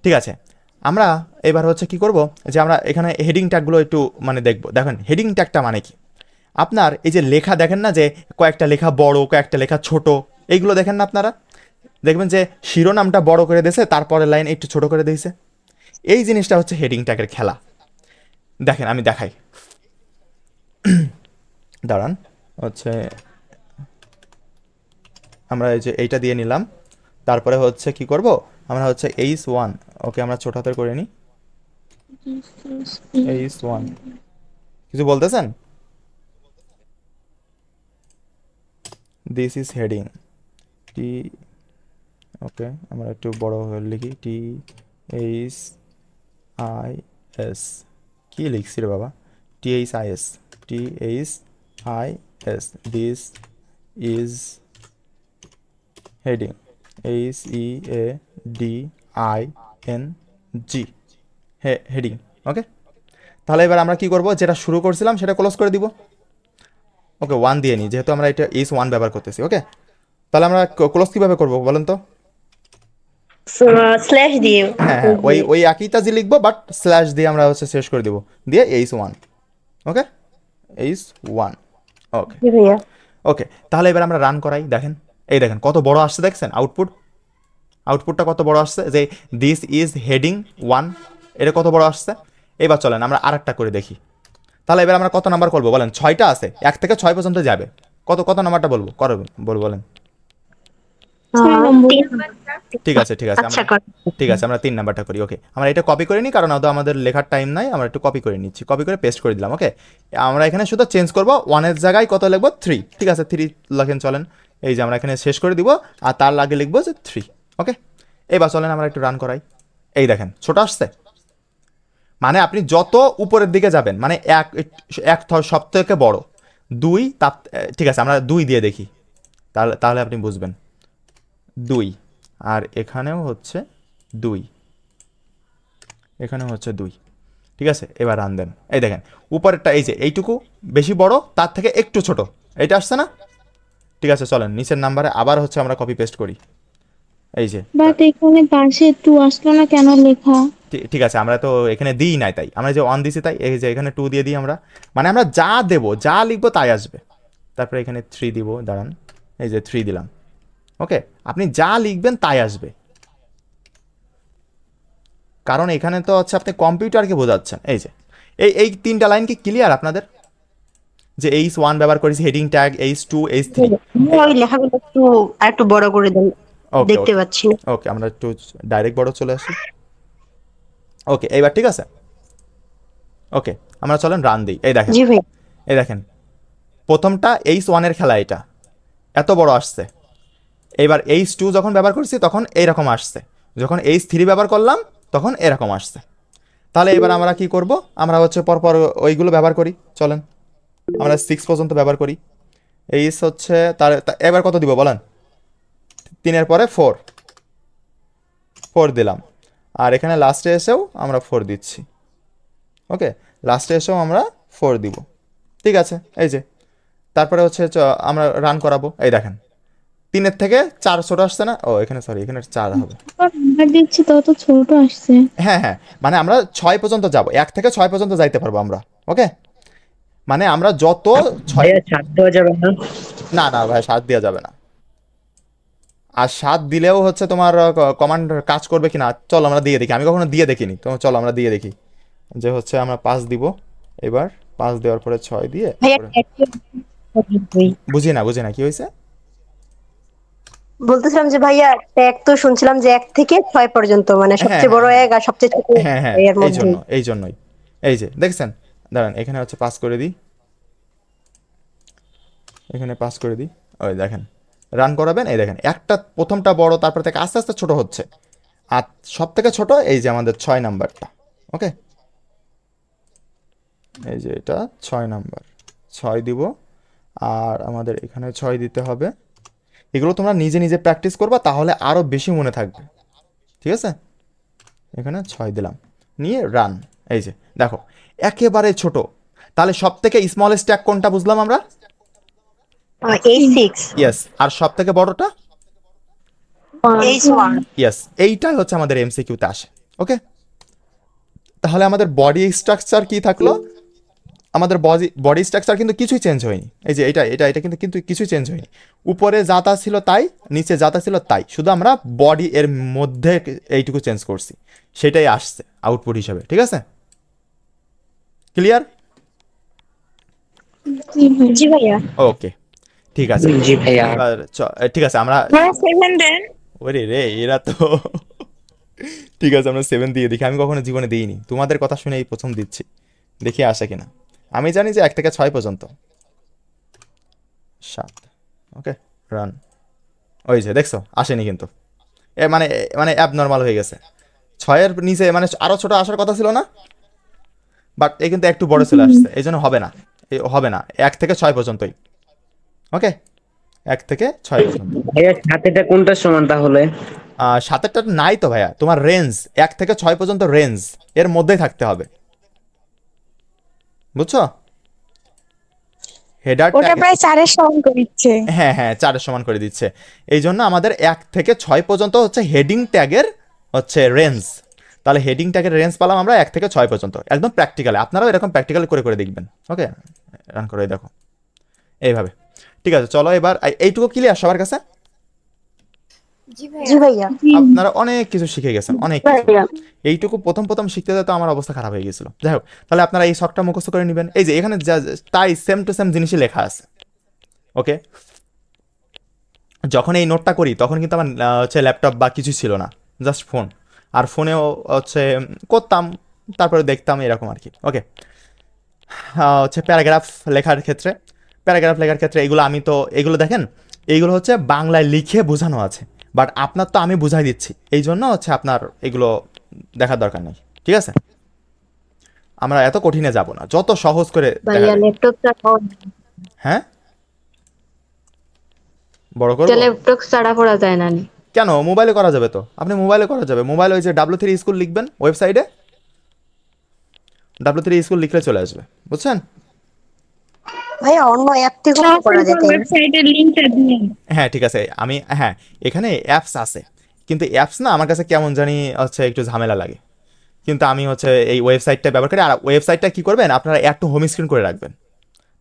ঠিক আছে। আমরা এবার হচ্ছে কি করব যে আমরা এখানে হেডিং ট্যাগগুলো একটু মানে দেখব। দেখেন হেডিং ট্যাগটা মানে কি, আপনার এই যে লেখা দেখেন না, যে কয়েকটা লেখা বড় কয়েকটা লেখা ছোট, এইগুলো দেখেন না আপনারা, দেখবেন যে শিরোনামটা বড় করে দিয়েছে, তারপরে লাইন একটু ছোট করে দিয়েছে, এই জিনিসটা হচ্ছে হেডিং ট্যাগের খেলা। দেখেন আমি দেখাই, দাঁড়ান, হচ্ছে আমরা এই যে এইটা দিয়ে নিলাম, তারপরে হচ্ছে কি করব আমরা হচ্ছে H1, ওকে আমরা ছোট হাতের করে নিই, H1 কিছু বলতেছেন? দিস ইজ হেডিং টি, ওকে আমরা একটু বড় করে লিখি, THIS, কি লিখছি রে বাবা, THIS, this is heading, HEADING, heading, okay. তাহলে এবার আমরা কি করব, যেটা শুরু করছিলাম সেটা ক্লোজ করে দিব, ওকে 1 দিয়ে নিই, যেহেতু আমরা এটা H1 ব্যবহার করতেছি, ওকে। তাহলে আমরা ক্লোজ কিভাবে করব বলেন তো? স্ল্যাশ দিয়ে। হ্যাঁ হ্যাঁ, ওই একই কাজই লিখবো, বাট স্ল্যাশ দিয়ে আমরা হচ্ছে শেষ করে দিব, দিয়ে H1, ওকে, H1, ওকে জি ভাইয়া। ওকে। তাহলে এবার আমরা রান করাই, দেখেন এই দেখেন কত বড় আসছে, দেখছেন আউটপুটটা কত বড় আসছে, যে দিস ইজ হেডিং 1, এটা কত বড় আসছে। এবার চলেন আমরা আরেকটা করে দেখি, তাহলে এবার আমরা কত নাম্বার করবো বলেন? 6টা আছে, 1 থেকে 6 পর্যন্ত যাবে, কত নাম্বারটা বলবো করবেন বলেন? ঠিক আছে আচ্ছা, ঠিক আছে, আমরা 3 নাম্বারটা করি, ওকে। আমরা এটা কপি করে নিই, কারণ আমাদের লেখার টাইম নাই, আমরা একটু কপি করে নিচ্ছি, কপি করে পেস্ট করে দিলাম, ওকে। আমরা এখানে শুধু চেঞ্জ করব, 1 এর জায়গায় কত লিখবো? 3, ঠিক আছে 3 লেখেন, চলেন এই যে আমরা এখানে শেষ করে দিব, আর তার আগে লিখবো যে 3, ওকে। এবার চলেন আমরা একটু রান করাই, এই দেখেন ছোট আসছে, মানে আপনি যত উপরের দিকে যাবেন, মানে এক সব থেকে বড়, 2, ঠিক আছে আমরা 2 দিয়ে দেখি, তাহলে আপনি বুঝবেন, 2, আর এখানেও হচ্ছে 2, এখানেও হচ্ছে 2, ঠিক আছে। এবার রান দেন, এই দেখেন উপরেরটা এই যে এইটুকু বেশি বড়, তার থেকে একটু ছোট, এটা আসছে না? ঠিক আছে চলেন নিচের নাম্বারে আবার হচ্ছে আমরা কপি পেস্ট করি, এই যে বাট এখানে পাশে 2 আসলো না কেন লেখা? ঠিক আছে, আমরা তো এখানে দিই নাই, তাই আমরা যে 1 দিছি, তাই এই যে এখানে 2 দিয়ে দিই আমরা, মানে আমরা যা দেবো যা লিখবো তাই আসবে। তারপরে এখানে 3 দিব, দাঁড়ান এই যে 3 দিলাম, ওকে। আপনি যা লিখবেন তাই আসবে, কারণ এখানে তো হচ্ছে আপনি কম্পিউটারকে বোঝাচ্ছেন। এই যে এই 3টা লাইন কি ক্লিয়ার আপনাদের? যে H1 ব্যবহার করেছি, হেডিং ট্যাগ H2 H3। ওই লেখাগুলো একটু বড় করে দেন, ওকে দেখতে ওকে পাচ্ছি না। ওকে, আমরা একটু ডাইরেক্ট বড় চলে আসি। ওকে, এইবার ঠিক আছে। ওকে, আমরা চলেন রান দিই। এই দেখেন, জি ভাই। এই দেখেন, প্রথমটা H1 এর খেলা, এটা এত বড় আসছে। এইবার H2 যখন ব্যবহার করছি তখন এইরকম আসছে, যখন H3 ব্যবহার করলাম তখন এরকম আসছে। তাহলে এবার আমরা কি করব, আমরা হচ্ছে পরপর ওইগুলো ব্যবহার করি। চলেন আমরা 6 পর্যন্ত ব্যবহার করি। এইচ হচ্ছে তার এবার কত দিব বলেন? 3-এর পরে 4 দিলাম, আর এখানে লাস্টে এসেও আমরা 4 দিচ্ছি। ওকে, লাস্টে এসেও আমরা 4 দিব। ঠিক আছে, এই যে তারপরে হচ্ছে আমরা রান করাবো। এই দেখেন 3-এর থেকে 4 ছোট আসছে না? ও এখানে সরি, এখানে 4 হবে। নাম্বার দিচ্ছি তত ছোট আসছে। হ্যাঁ হ্যাঁ, মানে আমরা 6 পর্যন্ত যাব, 1 থেকে 6 পর্যন্ত যাইতে পারবো আমরা। ওকে, মানে আমরা যত 6। ভাইয়া ছাড় দেওয়া যাবে না? না না ভাই, 7 দেওয়া যাবে না। আর 7 দিলেও হচ্ছে তোমার কমান্ড কাজ করবে কিনা, চলো আমরা দিয়ে দেখি। আমি কখনো দিয়ে দেখিনি, তো চলো আমরা দিয়ে দেখি। যে হচ্ছে আমরা 5 দিব, এবার 5 দেওয়ার পরে 6 দিয়ে ভাইয়া বুঝি না কি হয়েছে। বলতেছিলাম যে ভাইয়া ট্যাগ তো শুনছিলাম যে 1 থেকে 6 পর্যন্ত, মানে হ্যাঁ সবচেয়ে বড় হ্যাঁ 1 আর সবচেয়ে ছোট হ্যাঁ হ্যাঁ, এর মধ্যে। এই জন্যই এই যে দেখছেন, দাঁড়ান এখানে হচ্ছে 5 করে দিই, এখানে 5 করে দিই। ওই দেখেন, রান করাবেন, এই দেখেন একটা প্রথমটা বড়, তারপর থেকে আস্তে আস্তে ছোট হচ্ছে। আর সব থেকে ছোট এই যে আমাদের 6 নাম্বারটা। ওকে, এই যে এটা 6 নাম্বার, 6 দিব। আর আমাদের এখানে 6 দিতে হবে। এগুলো তোমরা নিজে নিজে প্র্যাকটিস করবা, তাহলে আরো বেশি মনে থাকবে। ঠিক আছে, এখানে 6 দিলাম, নিয়ে রান। এই যে দেখো একেবারে ছোট। তাহলে সব থেকে স্মল স্ট্যাক কোনটা বুঝলাম আমরা? A6 yes. আর সব থেকে বড়টা? H1 yes. এইটাই হচ্ছে আমাদের এমসিকিউতে আসে। ওকে, তাহলে আমাদের বডি স্ট্রাকচার কি থাকলো? আমাদের বডি স্ট্রাকচার কিন্তু কিছুই চেঞ্জ হয়নি। এই যে এটা কিন্তু কিন্তু কিছুই চেঞ্জ হয়নি। উপরে যাতা ছিল তাই, নিচে যাতা ছিল তাই, শুধু আমরা বডি এর মধ্যে এইটুকু চেঞ্জ করছি, সেটাই আসছে আউটপুট হিসাবে। ঠিক আছে, ক্লিয়ার? জি ভাই। জি ভাইয়া। ওকে, ঠিক আছে। জি ভাইয়া। এবার ঠিক আছে, আমরা ওরে রে এরা তো ঠিক আছে, আমরা 7 দিয়ে দেখি। আমি কখনো জীবনে দিইনি, তোমাদের কথা শুনে এই প্রথম দিচ্ছি, দেখি আসে কিনা। আমি জানি যে 1 থেকে 6 পর্যন্ত। 7। ওকে, রান। ওই যে দেখছো আসেনি কিন্তু, মানে মানে অ্যাব নর্মাল হয়ে গেছে। 6-এর নিচে মানে আরো ছোট আসার কথা ছিল না, বাট এ কিন্তু একটু বড় চলে আসছে, এই জন্য হবে না। হবে না, 1 থেকে 6 পর্যন্তই। ওকে, 1 থেকে 6 পর্যন্ত। ভাইয়া হাতেটা কোনটার সমান তাহলে? 7-এরটা নাই তো ভাইয়া, তোমার রেঞ্জ 1 থেকে 6 পর্যন্ত, রেঞ্জ এর মধ্যেই থাকতে হবে, বুঝছো? হেডারটা ওটা প্রায় 4-এর সমান করে দিচ্ছে। হ্যাঁ হ্যাঁ 4-এর সমান করে দিচ্ছে। এই জন্য আমাদের 1 থেকে 6 পর্যন্ত হচ্ছে হেডিং ট্যাগের হচ্ছে রেঞ্জ। তাহলে হেডিং ট্যাগের রেঞ্জ পেলাম আমরা 1 থেকে 6 পর্যন্ত, একদম প্র্যাকটিক্যালি। আপনারাও এরকম প্র্যাকটিক্যালি করে করে দেখবেন। ওকে, রান করে দেখো এইভাবে। ঠিক আছে, চলো এবার এইটুকু ক্লিয়ার সবার কাছে? জি ভাইয়া। আপনারা অনেক কিছু শিখে গেছেন, অনেক কিছু। ভাইয়া এইটুকু প্রথম প্রথম শিখতে যেতে আমার অবস্থা খারাপ হয়ে গেছিল। যাই হোক, তাহলে আপনারা এই শখটা মুখস্থ করে নেবেন। এই যে এখানে তাই সেম টু সেম জিনিসই লেখা আছে। ওকে, যখন এই নোটটা করি তখন কিন্তু আমার হচ্ছে ল্যাপটপ বা কিছু ছিল না, জাস্ট ফোন। আর ফোনেও হচ্ছে করতাম, তারপরে দেখতাম এরকম আর কি। ওকে, হচ্ছে প্যারাগ্রাফ লেখার ক্ষেত্রে এগুলো আমি তো এগুলো দেখেন, এইগুলো হচ্ছে বাংলায় লিখে বোঝানো আছে, বাট আপনার তো আমি বুঝাই দিচ্ছি, এই জন্য হচ্ছে আপনার এগুলো দেখার দরকার নেই। ঠিক আছে, আমরা এত কঠিনে যাব না, যত সহজ করে দেখা ভাইয়া যায়। ল্যাপটপটা হ্যাঁ, বড় করবো? ল্যাপটপ ছাড়া পড়া যায় না নি। কেন, মোবাইলে করা যাবে তো। আপনি মোবাইলে করা যাবে, মোবাইল ওই যে W3 স্কুল লিখবেন ওয়েবসাইটে, W3 স্কুল লিখলে চলে আসবে, বুঝছেন? ভাইয়া অন্য অ্যাপ থেকেও তো করা যেত। ওয়েবসাইটের লিংকটা দিন। হ্যাঁ ঠিক আছে, আমি হ্যাঁ এখানে অ্যাপস আছে, কিন্তু অ্যাপস না আমার কাছে কেমন জানি হচ্ছে একটু ঝামেলা লাগে। কিন্তু আমি হচ্ছে এই ওয়েবসাইটটা ব্যবহার করি। আর ওয়েবসাইটটা কি করবেন আপনারা, একটু হোম স্ক্রিন করে রাখবেন,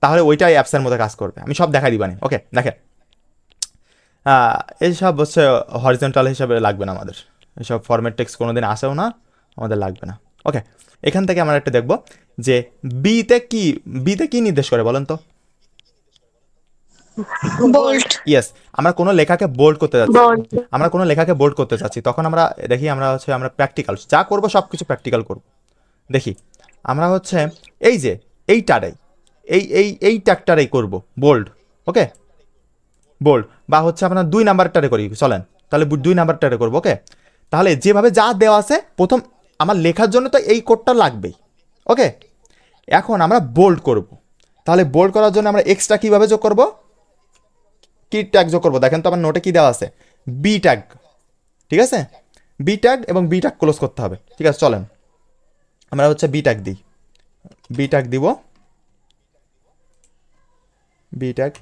তাহলে ওইটাই অ্যাপসের মধ্যে কাজ করবে। আমি সব দেখাই দিবানি। ওকে, দেখেন এইসব হচ্ছে হরিজন্টাল হিসাবে লাগবে না আমাদের, এসব ফরম্যাট টেক্সট কোনোদিন আসেও না, আমাদের লাগবে না। ওকে, এখান থেকে আমরা একটু দেখব যে বিতে কি নির্দেশ করে বলেন তো? বোল্ড। ইয়েস, আমরা কোনো লেখাকে বোল্ড করতে যাচ্ছি, বোল্ড। আমরা কোনো লেখাকে বোল্ড করতে চাচ্ছি, তখন আমরা দেখি আমরা হচ্ছে আমরা প্র্যাকটিক্যাল যা করব সব কিছু প্র্যাকটিক্যাল করব। দেখি আমরা হচ্ছে এই যে এইটারাই এই ট্যাগটারাই করব বোল্ড। ওকে, বোল্ড বা হচ্ছে আপনার 2 নাম্বারটারে করি, চলেন তাহলে 2 নাম্বারটারে করবো। ওকে, তাহলে যেভাবে যা দেওয়া আছে প্রথম আমার লেখার জন্য তো এই কোডটা লাগবেই। ওকে, এখন আমরা বোল্ড করব, তাহলে বোল্ড করার জন্য আমরা এক্সট্রা কীভাবে যোগ করব, কি ট্যাগ যোগ করবো? দেখেন তো আমার নোটে কি দেওয়া আছে, বি ট্যাগ। ঠিক আছে, বি ট্যাগ এবং বি ট্যাগ ক্লোজ করতে হবে। ঠিক আছে, চলেন আমরা হচ্ছে বি ট্যাগ দিই, বি ট্যাগ দিব, বি ট্যাগ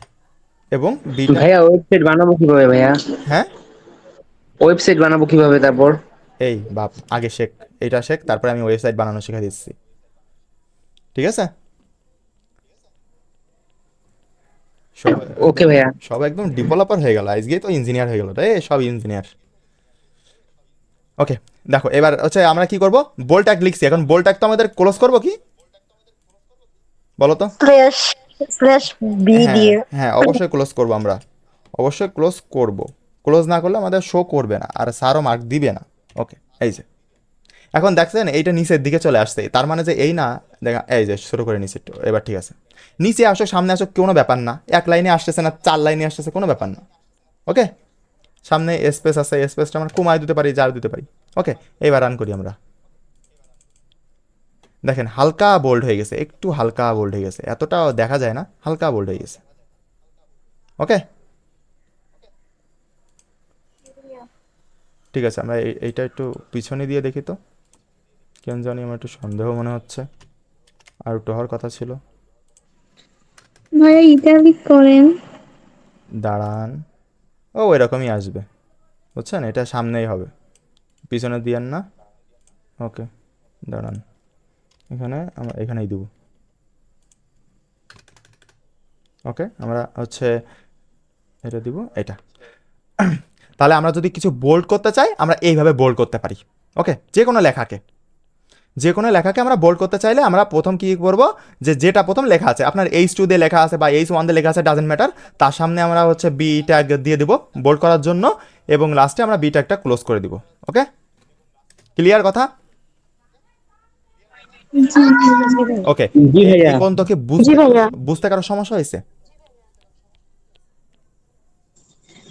এবং বি ট্যাগ। ভাইয়া ওয়েবসাইট বানাবো কিভাবে ভাইয়া? হ্যাঁ, ওয়েবসাইট বানাবো কিভাবে তারপর? এই বাপ আগে শেখ, এটা শেখ, তারপরে আমি ওয়েবসাইট বানানো শিখা দিচ্ছি। ঠিক আছে, ওকে ভাইয়া। সব একদম ডেভেলপার হয়ে গেল, আজকেই তো ইঞ্জিনিয়ার হয়ে গেল রে, সব ইঞ্জিনিয়ার। ওকে, দেখো এবার হচ্ছে আমরা কি করব, বোল্ড ট্যাগ লিখছি, এখন বোল্ড ট্যাগ তো আমাদের ক্লোজ করব কি বলো তো? স্ল্যাশ বি হ্যাঁ দিয়ে। হ্যাঁ, অবশ্যই ক্লোজ করব, আমরা অবশ্যই ক্লোজ করব, ক্লোজ না করলে আমাদের শো করবে না আর স্যারও মার্ক দিবে না। ওকে, এই যে এখন দেখছেন এইটা নিচের দিকে চলে আসছে, তার মানে যে এই না, দেখা এই যে শুরু করে নিচে, এবার ঠিক আছে, নিচে আসো সামনে আসো কোনো ব্যাপার না, 1 লাইনে আসতেছে না 4 লাইনে আসতেছে কোনো ব্যাপার না। ওকে, সামনে স্পেস আছে, স্পেসটা আমরা কমায় দিতে পারি, জার দিতে পারি। ওকে, এবার রান করি আমরা, দেখেন হালকা বোল্ড হয়ে গেছে, একটু হালকা বোল্ড হয়ে গেছে, এতটাও দেখা যায় না, হালকা বোল্ড হয়ে গেছে। ওকে, ঠিক আছে, আমরা এইটা একটু পিছনে দিয়ে দেখি তো, কেন জানি আমার একটু সন্দেহ মনে হচ্ছে, আর একটু হওয়ার কথা ছিল। ভাইয়া ইটালিক করেন। দাঁড়ান, ও এরকমই আসবে, বুঝছেন, এটা সামনেই হবে, পিছনে দিয়েন না। ওকে, দাঁড়ান, এখানে আমরা এখানেই দেবো। ওকে, আমরা হচ্ছে এটা দিব, এটা। তাহলে আমরা যদি কিছু বোল্ড করতে চাই আমরা এইভাবে বোল্ড করতে পারি। ওকে, যে কোনো লেখাকে আমরা বোল্ড করতে চাইলে আমরা প্রথম কি করব, যেটা প্রথম লেখা আছে, আপনার H2 দিয়ে লেখা আছে বা H1 দিয়ে লেখা আছে, ডাজেন্ট ম্যাটার, তার সামনে আমরা হচ্ছে বি ট্যাগ দিয়ে দিব বোল্ড করার জন্য, এবং লাস্টে আমরা বি ট্যাগটা ক্লোজ করে দিব। ওকে, ক্লিয়ার কথা? ওকে, জি ভাইয়া। এখন তোকে জি ভাইয়া। বুঝতে কারো সমস্যা হয়েছে?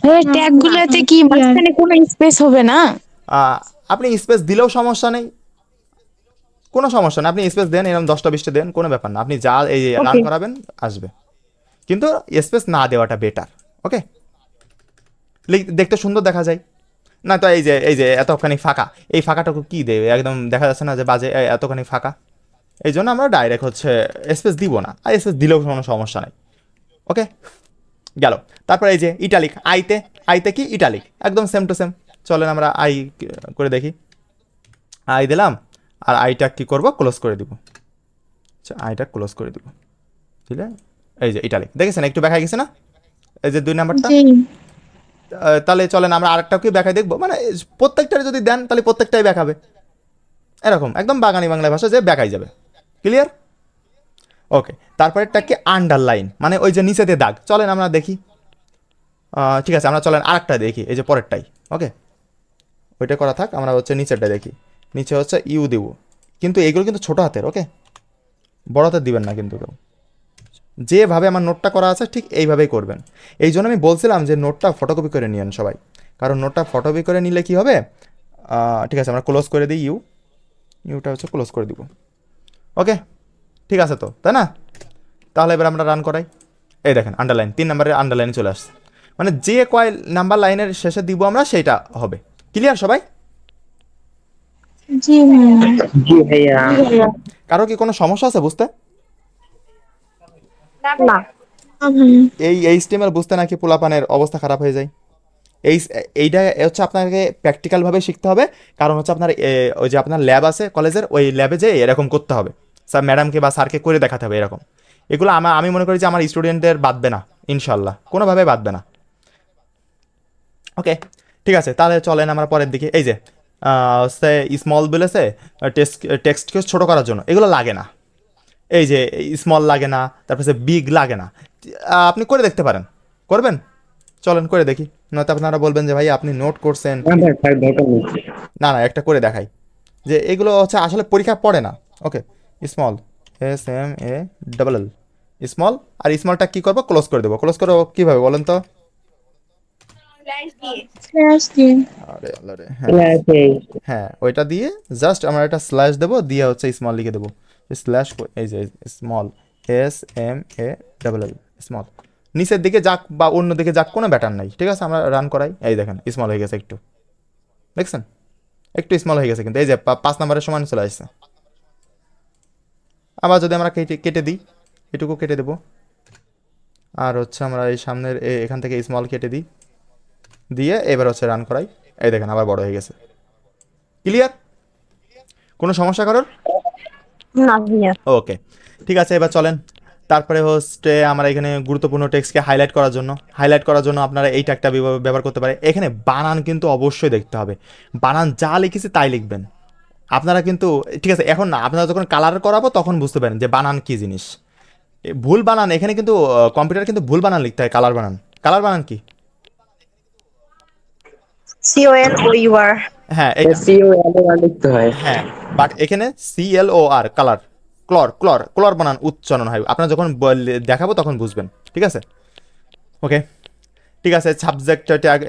ভাইয়া ট্যাগ গুলাতে কি মাঝখানে কোনো স্পেস হবে না? আপনি স্পেস দিলেও সমস্যা নেই, কোনো সমস্যা না, আপনি স্পেস দেন, এরকম 10টা 20টা দেন, কোনো ব্যাপার না, আপনি যা এই রান করাবেন আসবে, কিন্তু স্পেস না দেওয়াটা বেটার। ওকে, দেখতে সুন্দর দেখা যায় না তো, এই যে এতখানি ফাঁকা, এই ফাঁকাটাকে কি দেবে, একদম দেখা যাচ্ছে না যে বাজে এতখানি ফাঁকা, এই জন্য আমরা ডাইরেক্ট হচ্ছে স্পেস দিব না, আর স্পেস দিলেও কোনো সমস্যা নাই। ওকে, গেল। তারপর এই যে ইটালিক, আইতে কি ইটালিক, একদম সেম টু সেম, চলেন আমরা আই করে দেখি, আই দিলাম, আর আইটা কি করব, ক্লোজ করে দিব, আচ্ছা আইটা ক্লোজ করে দিব, ঠিক আছে, এই যে ইটালিক দেখেছেন একটু দেখা গেছে না, এই যে 2 নাম্বারটা। জি। তাহলে চলেন আমরা আরেকটাও কি দেখাই দেখবো, মানে প্রত্যেকটারে যদি দেন তাহলে প্রত্যেকটাই দেখাবে, এরকম একদম বাগানি বাংলা ভাষা যে দেখাই যাবে। ক্লিয়ার? ওকে, তারপরেরটা কি আন্ডারলাইন, মানে ওই যে নিচে দিয়ে দাগ, চলেন আমরা দেখি। ঠিক আছে, আমরা চলেন আরেকটা দেখি, এই যে পরেরটাই। ওকে, ওইটা করা থাক, আমরা হচ্ছে নিচেরটা দেখি, নিচে হচ্ছে ইউ দিব, কিন্তু এইগুলো কিন্তু ছোটো হাতের। ওকে, বড় হাতের দিবেন না কিন্তু কেউ, যেভাবে আমার নোটটা করা আছে ঠিক এইভাবেই করবেন। এই জন্য আমি বলছিলাম যে নোটটা ফটোকপি করে নিয়েন সবাই, কারণ নোটটা ফটোকপি করে নিলে কি হবে, ঠিক আছে আমরা ক্লোজ করে দিই, ইউটা হচ্ছে ক্লোজ করে দিব। ওকে, ঠিক আছে তো, তাই না? তাহলে এবার আমরা রান করাই, এই দেখেন আন্ডারলাইন, 3 নাম্বারের আন্ডারলাইনে চলে আসছে, মানে যে কয় নাম্বার লাইনের শেষে দিব আমরা সেইটা হবে। ক্লিয়ার সবাই? জি ভাইয়া। জি ভাইয়া। কারো কি কোনো সমস্যা আছে বুঝতে? না ভাইয়া। এই HTML বুঝতে নাকি পোলাপানের অবস্থা খারাপ হয়ে যায়। এইটা হচ্ছে আপনাকে প্র্যাকটিক্যালভাবে শিখতে হবে, কারণ হচ্ছে আপনার ওই যে আপনার ল্যাব আছে কলেজের, ওই ল্যাবে যে এরকম করতে হবে, স্যার ম্যাডামকে বা স্যারকে করে দেখাতে হবে এরকম। এগুলো আমি মনে করি যে আমার স্টুডেন্টদের বাদবে না, ইনশাল্লাহ কোনোভাবে বাদবে না। ওকে, ঠিক আছে, তাহলে চলেন আমরা পরের দিকে। এই যে হচ্ছে স্মল বলেছে টেক্সটকে ছোট করার জন্য, এগুলো লাগে না। এই যে স্মল লাগে না, তারপর বিগ লাগে না। আপনি করে দেখতে পারেন, করবেন? চলেন করে দেখি, নয়তো আপনারা বলবেন যে ভাই আপনি নোট করছেন। না ভাই ভাই দরকার নেই। না না, একটা করে দেখাই যে এগুলো হচ্ছে আসলে পরীক্ষা পড়ে না। ওকে, স্মল SMALL স্মল, আর স্মলটা কি করবো, ক্লোজ করে দেবো। ক্লোজ করবো কীভাবে বলেন তো? Slash দিয়ে। আরে আল্লাহ রে, হ্যাঁ চলে আসে। হ্যাঁ, ওইটা দিয়ে জাস্ট আমরা একটা স্ল্যাশ দেবো, দিয়ে হচ্ছে স্মল লিখে দেবো। স্ল্যাশ, এই যে স্মল SMALL স্মল, নিচের দিকে যাক বা অন্য দিকে যাক কোনো ব্যাটার নাই। ঠিক আছে, আমরা রান করাই। এই দেখেন স্মল হয়ে গেছে একটু, দেখছেন? একটু স্মল হয়ে গেছে, কিন্তু এই যে 5 নম্বরের সমান চলে আসছে। আবার যদি আমরা কেটে কেটে দিই, এটুকু কেটে দেবো, আর হচ্ছে আমরা এই সামনের এখান থেকে স্মল কেটে দিই, দিয়ে এবার হচ্ছে রান করাই। এই দেখেন আবার বড় হয়ে গেছে। ক্লিয়ার? কোনো সমস্যা করার? না ভাইয়া। ওকে, ঠিক আছে, এবার চলেন। তারপরে হচ্ছে আমরা এখানে গুরুত্বপূর্ণ টেক্সটকে হাইলাইট করার জন্য আপনারা এই ট্যাগটা ব্যবহার করতে পারে। এখানে বানান কিন্তু অবশ্যই দেখতে হবে, বানান যা লিখেছি তাই লিখবেন আপনারা কিন্তু। ঠিক আছে, এখন না, আপনারা যখন কালার করাবো তখন বুঝতে পারেন যে বানান কি জিনিস। ভুল বানান এখানে কিন্তু কম্পিউটার কিন্তু ভুল বানান লিখতে হয়। কালার বানান কি? COLOUR। হ্যাঁ এটা, COLOR লিখতে হয়। হ্যাঁ, বাট এখানে CLOR কালার, ক্লর বানান উচ্চারণ হয়। আপনারা যখন দেখাবো তখন বুঝবেন। ঠিক আছে, ওকে, ঠিক আছে। সাবজেক্ট ট্যাগ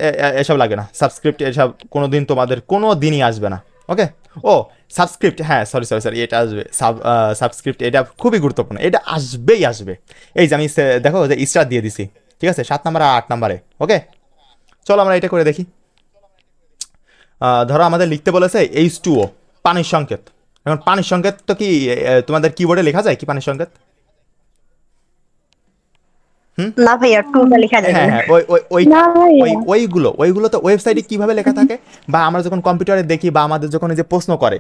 এসব লাগে না, সাবস্ক্রিপ্ট এসব কোনো দিন তোমাদের কোনো দিনই আসবে না। ওকে, ও সাবস্ক্রিপ্ট, হ্যাঁ সরি, এটা আসবে। সাবস্ক্রিপ্ট এটা খুবই গুরুত্বপূর্ণ, এটা আসবে। এই যে আমি দেখো যে স্টার দিয়ে দিছি, ঠিক আছে, 7 নম্বর আর 8 নম্বরে। ওকে, চলো আমরা এটা করে দেখি। ধরো আমাদের লিখতে বলেছে H2O, পানির সংকেত। এখন পানির সংকেত তো কি তোমাদের কিবোর্ডে লেখা যায় কি পানির সংকেত? না ভাইয়া, টুটা লেখা যাবে হ্যাঁ না। হ্যাঁ, ওই না ভাইয়া। ওইগুলো তো ওয়েবসাইটে কিভাবে লেখা থাকে, বা আমরা যখন কম্পিউটারে দেখি, বা আমাদের যখন এই যে প্রশ্ন করে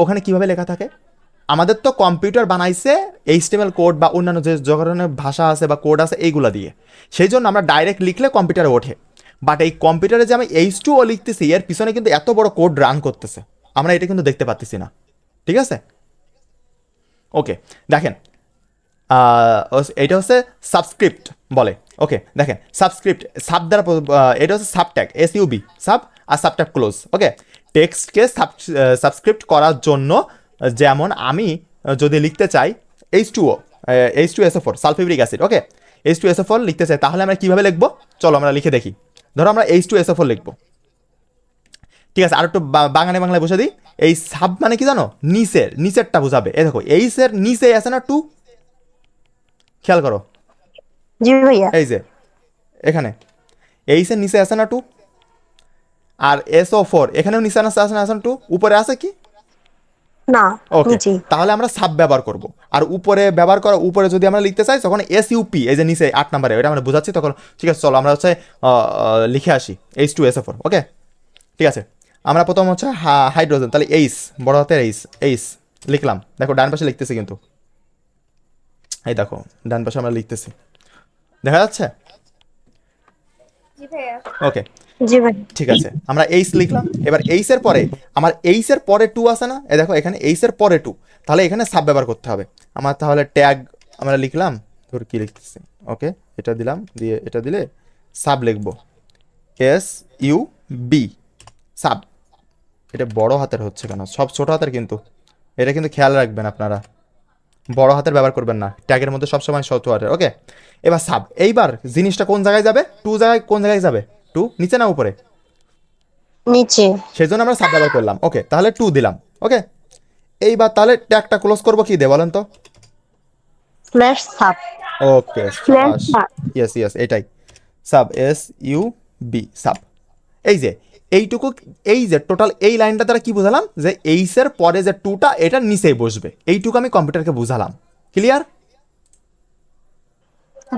ওখানে কিভাবে লেখা থাকে। আমাদের তো কম্পিউটার বানাইছে HTML কোড বা অন্যান্য যে ধরনের ভাষা আছে বা কোড আছে এইগুলো দিয়ে, সেই জন্য আমরা ডাইরেক্ট লিখলে কম্পিউটারে ওঠে। বাট এই কম্পিউটারে যে আমি H2O লিখতেছি, এর পিছনে কিন্তু এত বড় কোড রান করতেছে, আমরা এটা কিন্তু দেখতে পাচ্ছি না। ঠিক আছে, ওকে, দেখেন এটা হচ্ছে সাবস্ক্রিপ্ট বলে। ওকে, দেখেন সাবস্ক্রিপ্ট, সাব দ্বারা এটা হচ্ছে সাবট্যাগ, SUB সাব, আর সাবট্যাগ ক্লোজ। ওকে, টেক্সটকে সাবস্ক্রিপ্ট করার জন্য, যেমন আমি যদি লিখতে চাই H2SO4 সালফিউরিক অ্যাসিড। ওকে, H2SO4 লিখতে চাই, তাহলে আমরা কিভাবে লিখবো? চলো আমরা লিখে দেখি। ধরো আমরা H2SO4 লিখবো। ঠিক আছে, আর একটু বাংলায় বসে দিই। এই সাব মানে কি জানো? নিচেরটা বোঝাবে। এই দেখো এইচের নিচে আছে না 2, খেয়াল করো। জি ভাইয়া। এই যে এখানে এইচের নিচে আছে না 2, আর SO4 এখানেও নিচে আছে না 2, উপরে আছে কি? না, ওকে, নিচে। তাহলে আমরা সাব ব্যবহার করব। আর উপরে ব্যবহার করা, উপরে যদি আমরা লিখতে চাই তখন SUP, এই যে নিচে 8 নম্বরে, এটা আমরা বোঝাচ্ছি তখন। ঠিক আছে, চলো আমরা হচ্ছে লিখে আসি H2SO4। ওকে, ঠিক আছে, আমরা প্রথম হচ্ছে হাইড্রোজেন, তাহলে এইচ, বড় হাতের এইচ লিখলাম। দেখো ডান পাশে লিখতেছি কিন্তু, এই দেখো ডান পাশে আমরা লিখতেছি, দেখা যাচ্ছে? ওকে, জি ভাই। ঠিক আছে, আমরা এইচ লিখলাম। এবার এইচ এর পরে আমার এইচ এর পরে 2 আছে না, এই দেখো এখানে এইচ এর পরে 2, তাহলে এখানে সাব ব্যবহার করতে হবে আমার। তাহলে ট্যাগ আমরা লিখলাম, ধর কি লিখতেছি, ওকে, এটা দিলাম, দিয়ে এটা দিলে সাব লিখবো, SUB সাব। এটা বড় হাতের হচ্ছে কেন? সব ছোট হাতের কিন্তু, এটা কিন্তু খেয়াল রাখবেন আপনারা, বড় হাতের ব্যবহার করবেন না ট্যাগের মধ্যে, সবসময় ছোট হাতের। ওকে, এবার সাব, এইবার জিনিসটা কোন জায়গায় যাবে? 2 জায়গায়, কোন জায়গায় যাবে? 2 নিচে না উপরে? নিচে। সেই জন্য আমরা সাব ব্যবহার করলাম। ওকে, তাহলে 2 দিলাম। ওকে, এইবার তাহলে ট্যাগটা ক্লোজ করবো কি দিয়ে বলেন তো? Slash sub. Okay, Slash sub. Yes এটাই সাব, SUB সাব। এই যে এইটুকু, এই যে টোটাল এই লাইনটা দ্বারা কি বুঝালাম, যে এইচ এর পরে যে 2টা এটা নিচেই বসবে, এইটুকু আমি কম্পিউটারকে বুঝালাম। ক্লিয়ার?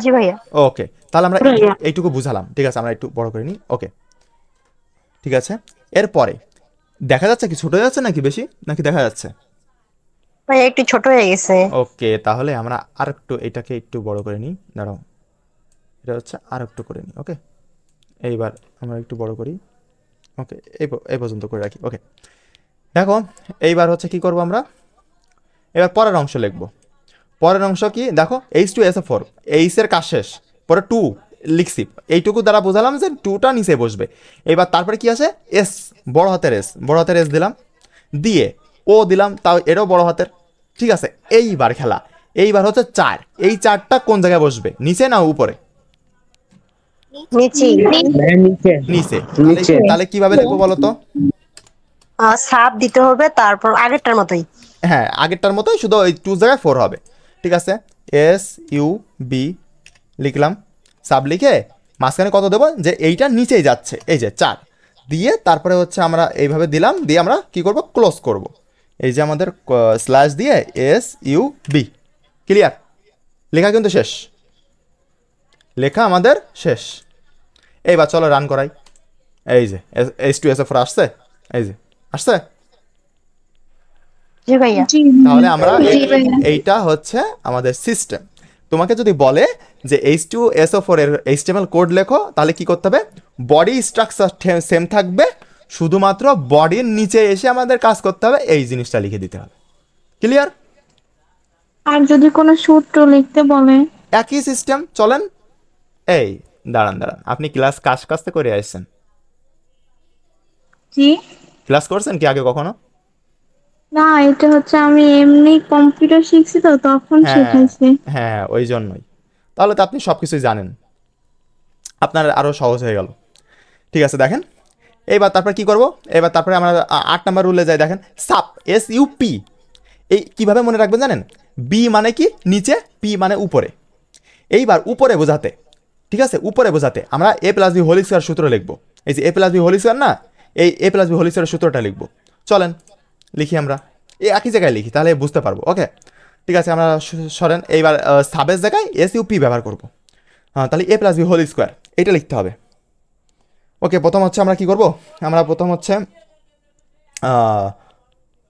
জি ভাইয়া। ওকে, তাহলে আমরা ভাইয়া। এইটুকু বুঝালাম। ঠিক আছে, আমরা একটু বড় করে নিই। ওকে, ঠিক আছে, এরপরে দেখা যাচ্ছে কি, ছোট হয়ে যাচ্ছে নাকি বেশি, নাকি দেখা যাচ্ছে? ভাইয়া একটু ছোট হয়ে গেছে। ওকে, তাহলে আমরা আর একটু এটাকে একটু বড় করে নিই, দাঁড়াও, এটা হচ্ছে আর একটু করে নিই। ওকে, এইবার আমরা একটু বড় করি। ওকে, এই পর্যন্ত করে রাখি। ওকে, দেখো এইবার হচ্ছে কি করব আমরা, এবার পরের অংশ লিখব। পরের অংশ কি দেখো, H2SO4, এইচের কাজ শেষ, পরে 2 লিখছি, এইটুকু দ্বারা বোঝালাম যে 2টা নিচে বসবে। এইবার তারপরে কি আছে, এস, বড় হাতের এস দিলাম, দিয়ে ও দিলাম, তাও এটাও বড় হাতের। ঠিক আছে, এইবার খেলা, এইবার হচ্ছে 4, এই 4টা কোন জায়গায় বসবে, নিচে না উপরে? নিচে নিচে নিচে। নিচে। তাহলে কিভাবে লিখবো বলো তো? সাপ দিতে হবে, তারপর আগেরটার মতোই। হ্যাঁ, আগেরটার মতোই, শুধু ওই 2 জায়গায় 4 হবে। ঠিক আছে, SUB লিখলাম, সাব লিখে মাঝখানে কত দেবো, যে এইটা নিচেই যাচ্ছে, এই যে 4 দিয়ে, তারপরে হচ্ছে আমরা এইভাবে দিলাম, দিয়ে আমরা কি করব, ক্লোজ করব। এই যে আমাদের স্ল্যাশ দিয়ে SUB, ক্লিয়ার? লেখা কিন্তু শেষ, লেখা আমাদের শেষ। এইবার চলো রান করাই। এই যে H2SO4 আসছে, এই যে আসছে। জি ভাইয়া। তাহলে আমরা এইটা হচ্ছে আমাদের সিস্টেম। তোমাকে যদি বলে যে H2SO4 এর HTML কোড লেখো, তাহলে কি করতে হবে, বডি স্ট্রাকচার সেম থাকবে, শুধুমাত্র বডির নিচে এসে আমাদের কাজ করতে হবে, এই জিনিসটা লিখে দিতে হবে। ক্লিয়ার? আর যদি কোনো সূত্র লিখতে বলে? একই সিস্টেম, চলেন। এই দাঁড়ান, আপনি ক্লাস কাজতে করে আসছেন? জি ক্লাস করছেন কি আগে কখনো? না, এটা হচ্ছে আমি এমনি কম্পিউটার শিখছি তো, তখন হ্যাঁ শেখাইছে। হ্যাঁ, ওই জন্যই। তাহলে তো আপনি সব কিছুই জানেন, আপনার আরও সহজ হয়ে গেল। ঠিক আছে, দেখেন এইবার তারপরে কি করব, এবার তারপরে আমরা 8 নাম্বার রুলে যাই। দেখেন সাপ, SUP, এই কিভাবে মনে রাখবেন জানেন, বি মানে কি নিচে, পি মানে উপরে। এইবার উপরে বোঝাতে, ঠিক আছে, উপরে বোঝাতে আমরা A+B হোল স্কয়ার সূত্র লিখবো। এই যে A+B হোল স্কয়ার না, এই A+B হোল স্কয়ারের সূত্রটা লিখবো। চলেন লিখি, আমরা এই একই জায়গায় লিখি, তাহলে বুঝতে পারবো। ওকে, ঠিক আছে, আমরা সরেন। এইবার সাবের জায়গায় SUP ব্যবহার করবো। হ্যাঁ, তাহলে A+B হোল স্কয়ার এটা লিখতে হবে। ওকে, প্রথম হচ্ছে আমরা কি করব, আমরা প্রথম হচ্ছে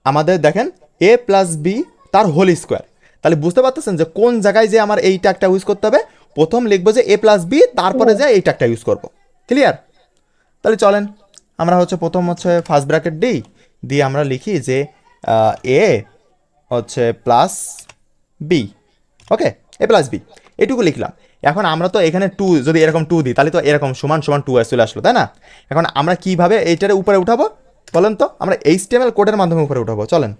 আমাদের দেখেন A+B তার হোল স্কোয়ার। তাহলে বুঝতে পারতেছেন যে কোন জায়গায় যে আমার এই ট্যাগটা ইউজ করতে হবে। প্রথম লিখবো যে A+B, তারপরে যে এই ট্যাগটা ইউজ করব। ক্লিয়ার? তাহলে চলেন আমরা হচ্ছে প্রথম হচ্ছে ফার্স্ট ব্র্যাকেট দিই, দিয়ে আমরা লিখি যে A হচ্ছে প্লাস বি। ওকে, A+B এটুকু লিখলাম। এখন আমরা তো এখানে 2, যদি এরকম 2 দিই, তাহলে তো এরকম সমান সমান 2 চলে আসলো, তাই না? এখন আমরা কিভাবে এইটারে উপরে উঠাবো বলেন তো? আমরা HTML কোডের মাধ্যমে উপরে উঠাবো। চলেন,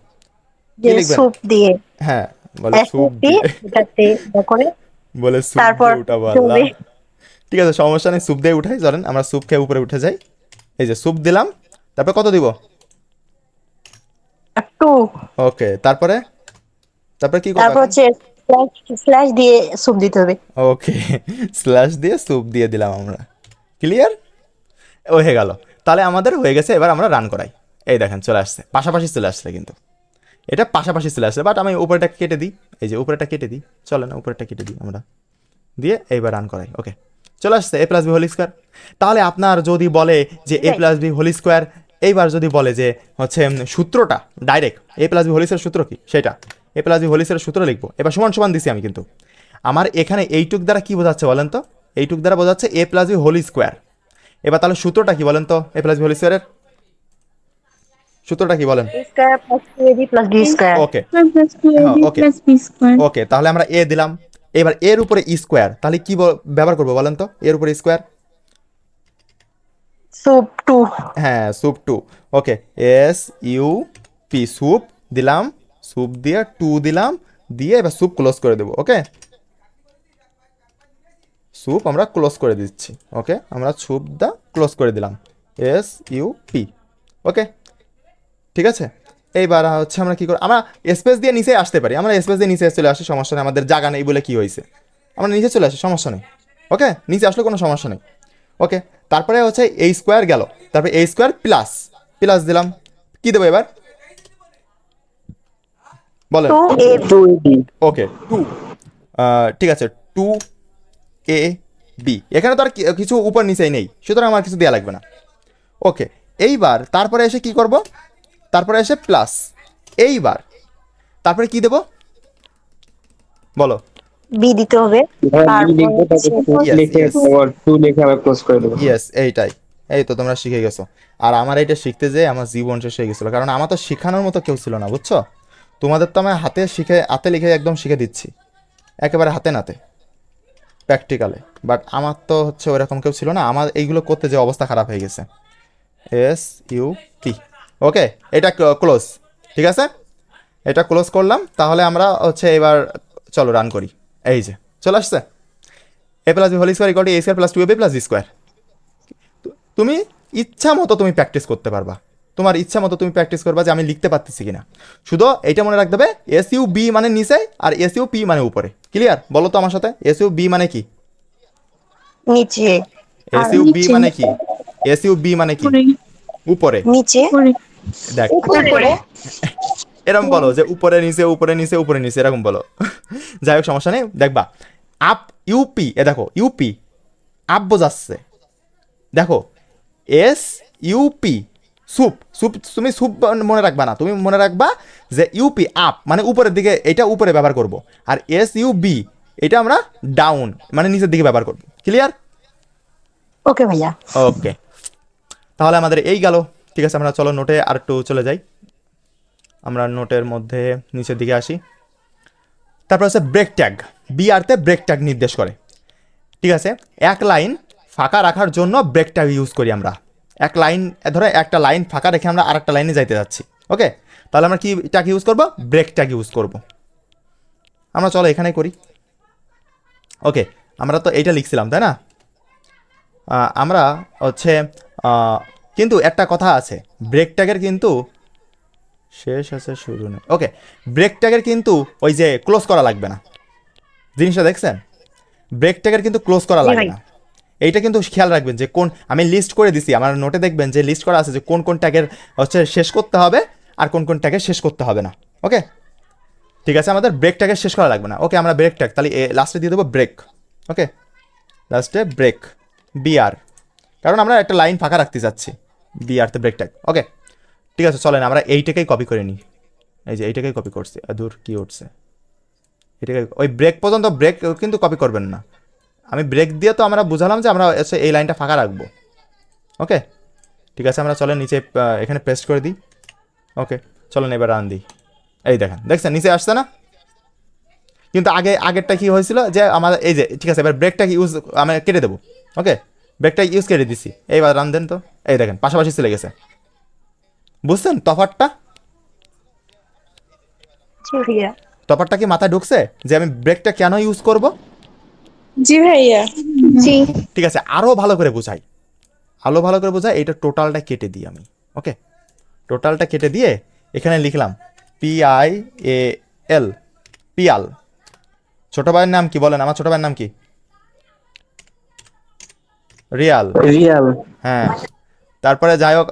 কি যে লিখবেন? সুপ দিয়ে, হ্যাঁ, বলে স্যুপ SUP দিয়ে, এটাতে করে, বলে স্যুপ তারপর দিয়ে উঠাবো। আল্লাহ, ঠিক আছে, সমস্যা নেই, স্যুপ দিয়ে উঠাই। চলেন আমরা স্যুপ খেয়ে উপরে উঠে যাই। এই যে স্যুপ দিলাম, তারপর কত দিব? 2, ওকে, তারপরে তারপরে কি করবো তারপর এখন? হচ্ছে স্ল্যাশ দিয়ে সুপ দিতে হবে। ওকে, স্ল্যাশ দিয়ে স্যুপ দিয়ে দিলাম আমরা। ক্লিয়ার? ও হয়ে গেল। তাহলে আমাদের হয়ে গেছে, এবার আমরা রান করাই। এই দেখেন চলে আসছে, পাশাপাশি চলে আসছে, কিন্তু এটা পাশাপাশি চলে আসছে। বাট আমি উপরেটা কেটে দিই, এই যে উপরেটা কেটে দিই। চলে না, উপরেটা কেটে দিই আমরা, দিয়ে এইবার রান করাই। ওকে, চলে আসছে A+B হোল স্কোয়ার। তাহলে আপনার যদি বলে যে A+B হোল স্কোয়ার, এইবার যদি বলে যে হচ্ছে সূত্রটা ডাইরেক্ট A+B হোল স্কোয়ার সূত্র কি, সেটা A+B হোল স্কোয়ার সূত্র লিখবো। এবার সমান সমান দিছি আমি, কিন্তু আমার এখানে এইটুক দ্বারা কি বোঝাচ্ছে বলেন তো? এইটুক দ্বারা বোঝাচ্ছে A+B হোল স্কোয়ার। এবার তাহলে সূত্রটা কি বলেন তো, A+B হোল স্কোয়ারের সূত্রটা কি বলেন? A square plus 2AB plus B square. Okay, okay plus B square. Okay, তাহলে আমরা এ দিলাম। এবার এর উপরে স্কোয়ার, তাহলে কি ব্যবহার করবো বলেন তো? এর উপরে স্কোয়ার, সুপ 2, হ্যাঁ স্যুপ 2। ওকে, SUP স্যুপ দিলাম, স্যুপ দিয়ে 2 দিলাম, দিয়ে এবার স্যুপ ক্লোজ করে দেবো। ওকে, স্যুপ আমরা ক্লোজ করে দিচ্ছি। ওকে, আমরা স্যুপ দা ক্লোজ করে দিলাম, SUP। ওকে, ঠিক আছে। এইবার হচ্ছে আমরা কি করি, আমরা স্পেস দিয়ে নিচে আসতে পারি। আমরা স্পেস দিয়ে নিচে চলে আসি, সমস্যা নেই, আমাদের জায়গা নেই বলে কি হয়েছে, আমরা নিচে চলে আসি, সমস্যা নেই। ওকে, নিচে আসলে কোনো সমস্যা নেই। ওকে, তারপরে হচ্ছে এই স্কোয়ার গেল, তারপরে এই স্কোয়ার প্লাস প্লাস দিলাম, কি দেবো এবার বলেন? 2AB 2AB ওকে, 2, ঠিক আছে, 2AB। এখানে তো আর কিছু উপর নিচেই নেই, সুতরাং আমার কিছু দেওয়া লাগবে না। ওকে, এইবার তারপরে এসে কি করব, তারপরে এসে প্লাস। এইবার তারপরে কি দেব বলো? বি দিতে হবে। ভাইয়া বি তারপর লিখবো, তারপর হচ্ছে টু ইয়েস লিখে ইয়েস তারপর টু লিখে আবার ক্লোজ করে দেবো। ইয়েস, এইটাই। এই তো তোমরা শিখে গেছো। আর আমার এটা শিখতে যেয়ে আমার জীবন শেষ হয়ে গেছিলো, কারণ আমার তো শেখানোর মতো কেউ ছিল না, বুঝছো? তোমাদের তো আমি হাতে লিখে একদম শিখে দিচ্ছি, একেবারে হাতে নাতে প্র্যাকটিক্যালে। বাট আমার তো হচ্ছে ওইরকম কেউ ছিল না, আমার এইগুলো করতে যে অবস্থা খারাপ হয়ে গেছে। SUP, ওকে, এটা ক্লোজ। ঠিক আছে, এটা ক্লোজ করলাম। তাহলে আমরা হচ্ছে এবার চলো রান করি। এই যে চলে আসছে, a plus b whole square equal to a square plus 2ab প্লাস বি স্কোয়ার। তুমি ইচ্ছা মতো তুমি প্র্যাকটিস করতে পারবা, তোমার ইচ্ছা মতো তুমি প্র্যাকটিস করবা যে আমি লিখতে পারতেছি কিনা। শুধু এইটা মনে রাখতে হবে, SUB মানে নিচে আর SUP মানে উপরে। ক্লিয়ার? বলো তো আমার সাথে, SUB মানে কি? নিচে, আর SUB নিচে। মানে কি? SUB মানে কি? উপরে উপরে। নিচে উপরে দেখ, উপরে। এরকম বলো যে উপরে নিচে উপরে নিচে উপরে নিচে, এরকম বলো। যাই হোক, সমস্যা নেই। দেখবা আপ ইউপি, এ দেখো ইউপি আপ বোঝাচ্ছে। দেখো SUP সুপ, সুপ তুমি সুপ মনে রাখবা না, তুমি মনে রাখবা যে ইউপি আপ মানে উপরের দিকে, এটা উপরে ব্যবহার করব। আর SUB এটা আমরা ডাউন মানে নিচের দিকে ব্যবহার করব। ক্লিয়ার? ওকে ভাইয়া। ওকে, তাহলে আমাদের এই গেল। ঠিক আছে, আমরা চলো নোটে আর একটু চলে যাই। আমরা নোটের মধ্যে নিচের দিকে আসি। তারপর হচ্ছে ব্রেক ট্যাগ, বিআরতে ব্রেক ট্যাগ নির্দেশ করে। ঠিক আছে, এক লাইন ফাঁকা রাখার জন্য ব্রেক ট্যাগ ইউজ করি আমরা। এক লাইন ধরে একটা লাইন ফাঁকা রেখে আমরা আরেকটা লাইনে যাইতে যাচ্ছি। ওকে, তাহলে আমরা কি ট্যাগ ইউজ করব? ব্রেক ট্যাগ ইউজ করব। আমরা চলো এখানেই করি। ওকে, আমরা তো এইটা লিখছিলাম তাই না? আমরা হচ্ছে কিন্তু একটা কথা আছে, ব্রেক ট্যাগের কিন্তু শেষ আছে শুরু নেই। ওকে, ব্রেক ট্যাগের কিন্তু ওই যে ক্লোজ করা লাগবে না, জিনিসটা দেখছেন? ব্রেক ট্যাগের কিন্তু ক্লোজ করা জি লাগে ভাই। না। এইটা কিন্তু খেয়াল রাখবেন যে কোন, আমি লিস্ট করে দিছি আমার নোটে, দেখবেন যে লিস্ট করা আছে যে কোন কোন ট্যাগের হচ্ছে শেষ করতে হবে আর কোন কোন ট্যাগের শেষ করতে হবে না। ওকে, ঠিক আছে, আমাদের ব্রেক ট্যাগের শেষ করা লাগবে না। ওকে, আমরা ব্রেক ট্যাগ তাহলে লাস্টে দিয়ে দেবো ব্রেক। ওকে, লাস্টে ব্রেক বিআর, কারণ আমরা একটা লাইন ফাঁকা রাখতে চাচ্ছি, বিআরতে ব্রেক ট্যাগ। ওকে, ঠিক আছে, চলেন আমরা এইটাকেই কপি করে নিই। এই যে এইটাকেই কপি করছি, দূর কি উঠছে, এটাকে ওই ব্রেক পর্যন্ত ব্রেক কিন্তু কপি করবেন না। আমি ব্রেক দিয়ে তো আমরা বুঝালাম যে আমরা এসে এই লাইনটা ফাঁকা রাখবো। ওকে, ঠিক আছে, আমরা চলেন নিচে এখানে পেস্ট করে দিই। ওকে, চলেন এবার রান দিই। এই দেখেন, দেখছেন নিচে আসছে না? কিন্তু আগেরটা কি হয়েছিল যে আমাদের এই যে, ঠিক আছে, এবার ব্রেকটাকে ইউজ আমি কেটে দেবো। ওকে, ব্রেকটা ইউজ কেটে দিছি, এইবার রান দেন তো। এই দেখেন পাশাপাশি চলে গেছে, বুঝছেন তফাৎটা? জি ভাইয়া। তফাৎটা কি মাথায় ঢুকছে যে আমি ব্রেকটা কেন ইউজ করব? জি ভাইয়া। জি। ঠিক আছে, আরও ভালো করে বোঝাই, এইটা টোটালটা কেটে দিই আমি। ওকে, টোটালটা কেটে দিয়ে এখানে লিখলাম PIAL, পিয়াল। ছোট ভাইয়ের নাম কি বলেন? আমার ছোট ভাইয়ের নাম কি? রিয়াল। রিয়াল। হ্যাঁ, তারপরে যাই হোক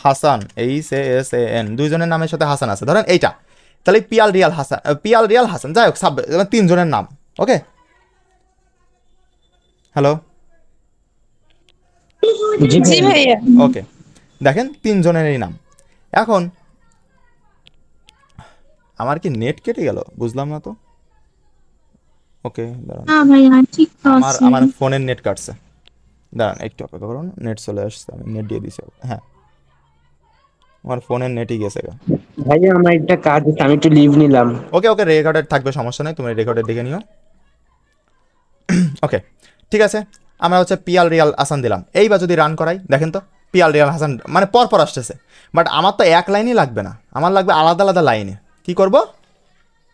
হাসান, HASAN, দুইজনের নামের সাথে হাসান আছে, ধরেন এইটা। তাহলে পিয়াল রিয়াল হাসান, পিয়াল রিয়াল হাসান, যাই হোক তিনজনের নাম। ওকে, হ্যালো, জি জি ভাইয়া। ওকে, দেখেন তিনজনেরই নাম। এখন আমার কি নেট কেটে গেল? বুঝলাম না তো। ওকে, দাঁড়ান, না ভাইয়া ঠিক আমার আছে। আমার ফোনের নেট কাটছে, দাঁড়ান একটু অপেক্ষা করুন। নেট চলে আসছে, আমি নেট দিয়ে দিছি। হ্যাঁ, আমার ফোনের নেটই গেছে গা। ভাইয়া আমার একটা কাজ আছে, আমি একটু লিভ নিলাম। ওকে ওকে, রেকর্ডেড থাকবে, সমস্যা নেই, তুমি রেকর্ডেড দেখে নিও। ওকে, ঠিক আছে, আমরা হচ্ছে পিয়াল রিয়াল হাসান দিলাম। এইবার যদি রান করাই, দেখেন তো পিয়াল রিয়াল হাসান মানে পরপর আসতেছে। বাট আমার তো এক লাইনই লাগবে না, আমার লাগবে আলাদা আলাদা লাইনে। কি করব?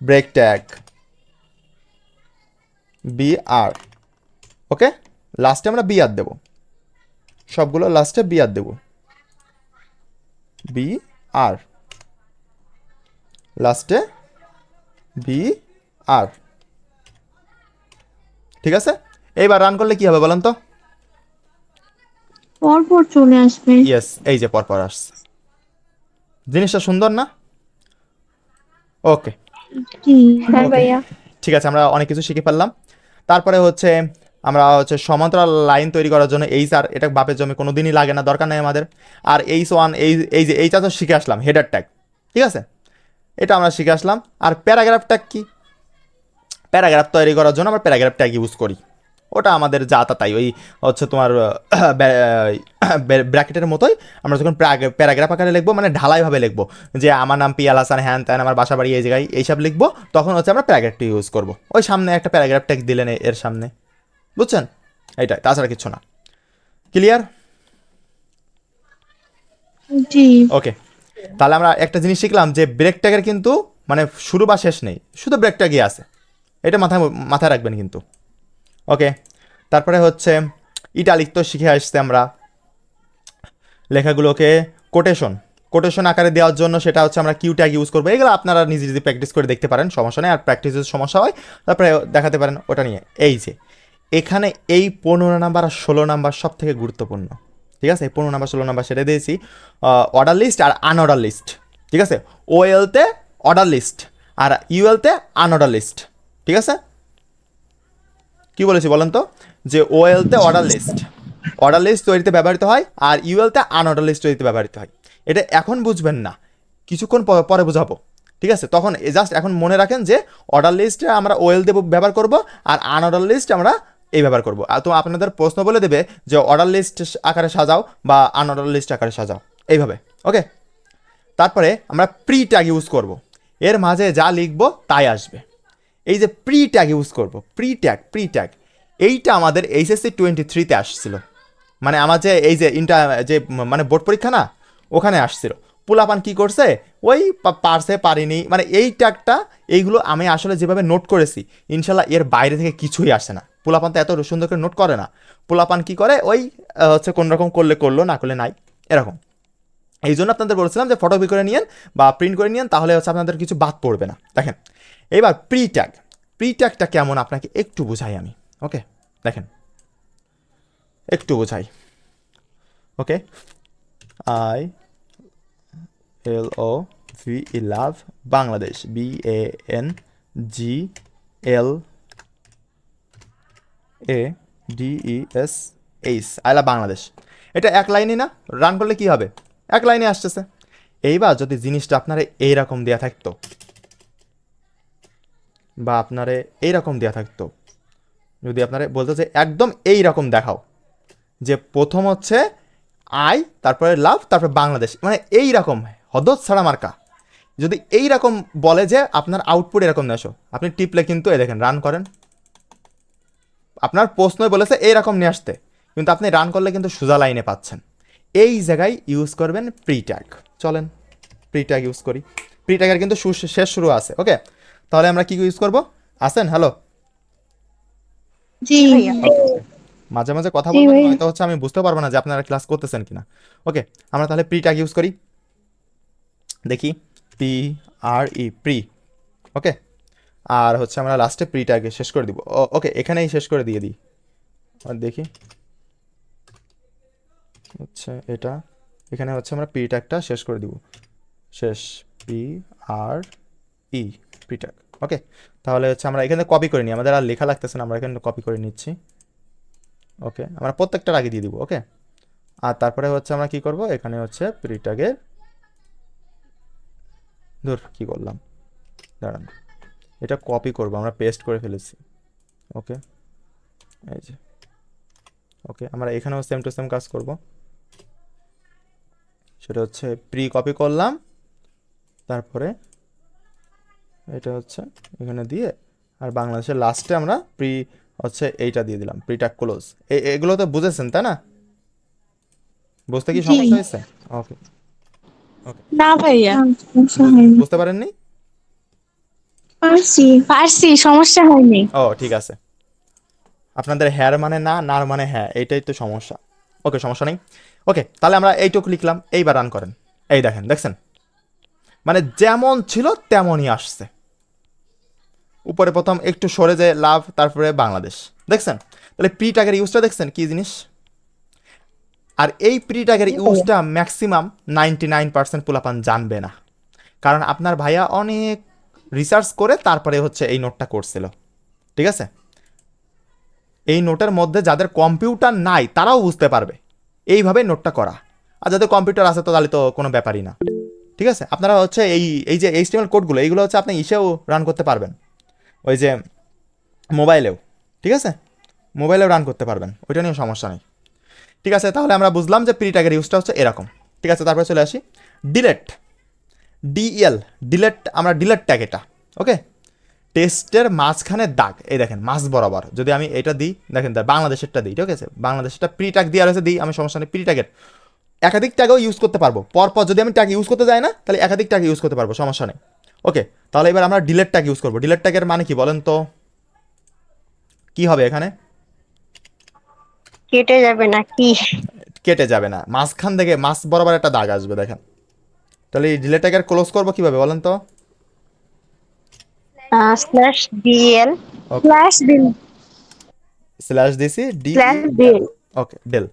Break tag BR। ওকে, লাস্টে আমরা BR দেব, সবগুলো লাস্টে BR দেব, BR, লাস্টে BR। ঠিক আছে, এইবার রান করলে কি হবে বলেন তো? পরপর চলে আসবে। ইয়েস, এই যে পরপর আসছে, জিনিসটা সুন্দর না? ওকে, জি হ্যাঁ ভাইয়া। ঠিক আছে, আমরা অনেক কিছু শিখে ফেললাম। তারপরে হচ্ছে আমরা হচ্ছে সমান্তরাল লাইন তৈরি করার জন্য আর এটা বাপের জমি কোনো দিনই লাগে না, দরকার নেই আমাদের। আর H1 এই যে এইটা তো শিখে আসলাম, হেডার ট্যাগ। ঠিক আছে, এটা আমরা শিখে আসলাম। আর প্যারাগ্রাফ ট্যাগ কি? প্যারাগ্রাফ তৈরি করার জন্য আমরা প্যারাগ্রাফ ট্যাগ ইউজ করি, ওটা আমাদের যা তা তাই, ওই হচ্ছে তোমার ব্র্যাকেটের মতোই। আমরা যখন প্যারাগ্রাফ আকারে লিখবো, মানে ঢালাইভাবে লিখবো, যে আমার নাম পিয়াল হাসান, হ্যান ত্যান, আমার বাসা বাড়ি এই জায়গায়, এইসব লিখবো, তখন হচ্ছে আমরা প্যারাগ্রাফটি ইউজ করবো। ওই সামনে একটা প্যারাগ্রাফ ট্যাগ দিলেন এর সামনে, বুঝছেন? এইটাই, তাছাড়া কিছু না। ক্লিয়ার? জি। ওকে, তাহলে আমরা একটা জিনিস শিখলাম যে ব্রেক ট্যাগের কিন্তু মানে শুরু বা শেষ নেই, শুধু ব্রেক ট্যাগই আছে, এটা মাথায় রাখবেন কিন্তু। ওকে, তারপরে হচ্ছে ইটালিক তো শিখে আসছে আমরা, লেখাগুলোকে কোটেশন আকারে দেওয়ার জন্য সেটা হচ্ছে আমরা কিউ ট্যাগ ইউজ করবো। এগুলো আপনারা নিজে যদি প্র্যাকটিস করে দেখতে পারেন, সমস্যা নেই। আর প্র্যাকটিসের সমস্যা হয় তারপরে দেখাতে পারেন ওটা নিয়ে। এই যে এখানে এই 15 নাম্বার আর 16 নাম্বার সব থেকে গুরুত্বপূর্ণ, ঠিক আছে? এই 15 নাম্বার 16 নাম্বার সেটা দিয়েছি অর্ডার লিস্ট আর আনঅর্ডার লিস্ট, ঠিক আছে? ওএলতে অর্ডার লিস্ট আর ইউএলতে আনঅর্ডার লিস্ট, ঠিক আছে? কি বলেছি বলেন তো? যে ওএলতে অর্ডার লিস্ট তৈরিতে ব্যবহৃত হয়, আর ইউএলতে আনঅর্ডার লিস্ট তৈরিতে ব্যবহৃত হয়। এটা এখন বুঝবেন না, কিছুক্ষণ পরে বোঝাবো, ঠিক আছে? তখন জাস্ট এখন মনে রাখেন যে অর্ডার লিস্টে আমরা ওএল দিয়ে ব্যবহার করব, আর আনঅর্ডার লিস্ট আমরা এই ব্যবহার করবো। আর তো আপনাদের প্রশ্ন বলে দেবে যে অর্ডার লিস্ট আকারে সাজাও বা আনঅর্ডার লিস্ট আকারে সাজাও, এইভাবে। ওকে, তারপরে আমরা প্রি ট্যাগ ইউজ করব, এর মাঝে যা লিখবো তাই আসবে। এই যে প্রি ট্যাগ ইউজ করব, প্রি ট্যাগ এইটা আমাদের এইচএসসি 23-তে আসছিল, মানে আমার যে এই যে যে মানে বোর্ড পরীক্ষা না, ওখানে আসছিল। পোলাপান কি করছে, ওই পারছে পারিনি, মানে এই ট্যাগটা এইগুলো আমি আসলে যেভাবে নোট করেছি, ইনশাল্লাহ এর বাইরে থেকে কিছুই আসে না। পোলাপান তো এত সুন্দর করে নোট করে না, পোলাপান কি করে ওই হচ্ছে কোন রকম করলো না করলে নাই, এরকম। এই জন্য আপনাদের বলছিলাম যে ফটোকপি করে নিয়েন বা প্রিন্ট করে নিয়েন, তাহলে হচ্ছে আপনাদের কিছু বাদ পড়বে না। দেখেন এবার প্রি ট্যাগটা কেমন আপনাকে একটু বুঝাই আমি। ওকে, দেখেন একটু বোঝাই। ওকে, ILOVE love, Bangladesh BANGLADESH, I love Bangladesh. এটা এক লাইনে না, রান করলে কি হবে, এক লাইনে আসতেছে। এইবার যদি জিনিসটা আপনারা এইরকম দেওয়া থাকতো, বা আপনারে এইরকম দেওয়া থাকতো, যদি আপনারা বলতো যে একদম এইরকম দেখাও, যে প্রথম হচ্ছে আই, তারপরে লাভ, তারপরে বাংলাদেশ, মানে এইরকম হদত ছাড়া মার্কা, যদি এইরকম বলে যে আপনার আউটপুট এরকম নিয়ে আসো, আপনি টিপলে কিন্তু এই দেখেন রান করেন, আপনার প্রশ্নই বলেছে এইরকম নিয়ে আসতে, কিন্তু আপনি রান করলে কিন্তু সোজা লাইনে পাচ্ছেন। এই জায়গায় ইউজ করবেন প্রি ট্যাগ। চলেন প্রি ট্যাগ ইউজ করি। প্রি ট্যাগের কিন্তু শেষ শুরু আছে। ওকে, তাহলে আমরা কি ইউজ করবো? আসেন, হ্যালো, জি ভাইয়া। মাঝে মাঝে কথা জি বলবেন, ভাই। হয়তো হচ্ছে আমি বুঝতে পারবো না যে আপনারা ক্লাস করতেছেন কিনা। ওকে, আমরা তাহলে প্রি ট্যাগ ইউজ করি, দেখি প্রি। ওকে, আর হচ্ছে আমরা লাস্টে প্রি ট্যাগে শেষ করে দিব। ওকে, এখানেই শেষ করে দিয়ে দিই, আর দেখি হচ্ছে এটা, এখানে হচ্ছে আমরা প্রি ট্যাগটা শেষ করে দিব, শেষ প্রি ট্যাগ। ওকে, তাহলে হচ্ছে আমরা এখানে কপি করে নিই, আমাদের আর লেখা লাগতেছে না, আমরা এখানে কপি করে নিচ্ছি। ওকে, আমরা প্রত্যেকটার আগে দিয়ে দিব। ওকে, আর তারপরে হচ্ছে আমরা কি করব, এখানে হচ্ছে প্রি ট্যাগের কি করলাম, দাঁড়ান, এটা কপি করব, আমরা পেস্ট করে ফেলেছি। ওকে, এই যে ওকে, আমরা এখানেও সেম টু সেম কাজ করব, সেটা হচ্ছে প্রি কপি করলাম, তারপরে এটা হচ্ছে এখানে দিয়ে, আর বাংলাদেশের লাস্টে আমরা প্রি হচ্ছে এইটা দিয়ে দিলাম, প্রি ট্যাগ ক্লোজ। এগুলো তো বুঝেছেন তাই না? বুঝতে কি সমস্যা হয়েছে? ওকে, না ভাইয়া, বুঝতে পারেননি? পারছি, সমস্যা হয়নি। ও ঠিক আছে, আপনাদের হ্যার মানে না, নার মানে হ্যাঁ, এইটাই তো সমস্যা। ওকে, সমস্যা নেই। ওকে, তাহলে আমরা এইটুকু লিখলাম, এইবার রান করেন। এই দেখছেন, মানে যেমন ছিল তেমনই আসছে। উপরে প্রথম একটু সরে যায় লাভ, তারপরে বাংলাদেশ, দেখছেন? তাহলে প্রি ট্যাগের ইউজটা দেখছেন কি জিনিস? আর এই প্রি ট্যাগের ইউজটা ম্যাক্সিমাম 99% পোলাপান জানবে না, কারণ আপনার ভাইয়া অনেক রিসার্চ করে তারপরে হচ্ছে এই নোটটা করছিল, ঠিক আছে? এই নোটের মধ্যে যাদের কম্পিউটার নাই তারাও বুঝতে পারবে এইভাবে নোটটা করা, আর যাদের কম্পিউটার আছে তো তাহলে তো কোনো ব্যাপারই না, ঠিক আছে? আপনারা হচ্ছে এই যে HTML কোডগুলো, এইগুলো হচ্ছে আপনি ইসেও রান করতে পারবেন, ওই যে মোবাইলেও, ঠিক আছে, মোবাইলেও রান করতে পারবেন, ওইটা নিয়েও সমস্যা নেই। ঠিক আছে, তাহলে আমরা বুঝলাম যে প্রি ট্যাগের ইউজটা হচ্ছে এরকম। ঠিক আছে, তারপরে চলে আসি ডিলেট, ডিএল, ডিলেট, আমরা ডিলেট ট্যাগ এটা, ওকে। টেস্টের মাঝখানে দাগ, এই দেখেন মাঝ বরাবর যদি আমি এটা দিই, দেখেন বাংলাদেশেরটা দিই, ঠিক আছে, বাংলাদেশটা প্রি ট্যাগ দিয়ে রয়েছে দিই, আমি সমস্যা নেই, প্রি ট্যাগের একাধিক ট্যাগও ইউজ করতে পারবো, পরপর যদি আমি ট্যাগ ইউজ করতে যাই না তাহলে একাধিক ট্যাগ ইউজ করতে পারবো, সমস্যা নেই। ওকে, তাহলে এবার আমরা ডিলেট ট্যাগ ইউজ করবো। ডিলেট ট্যাগের মানে কি বলেন তো, কি হবে এখানে? কেটে যাবে না কি? কেটে যাবে না, মাঝখান থেকে মাঝ বরাবর একটা দাগ আসবে, দেখেন। তাহলে এই ডিলেট ট্যাগের ক্লোজ করবো কিভাবে বলেন তো? স্ল্যাশ ডিএল স্ল্যাশ দিন। স্ল্যাশ দিছি ডি, স্ল্যাশ ডিএল। ওকে, ডেল,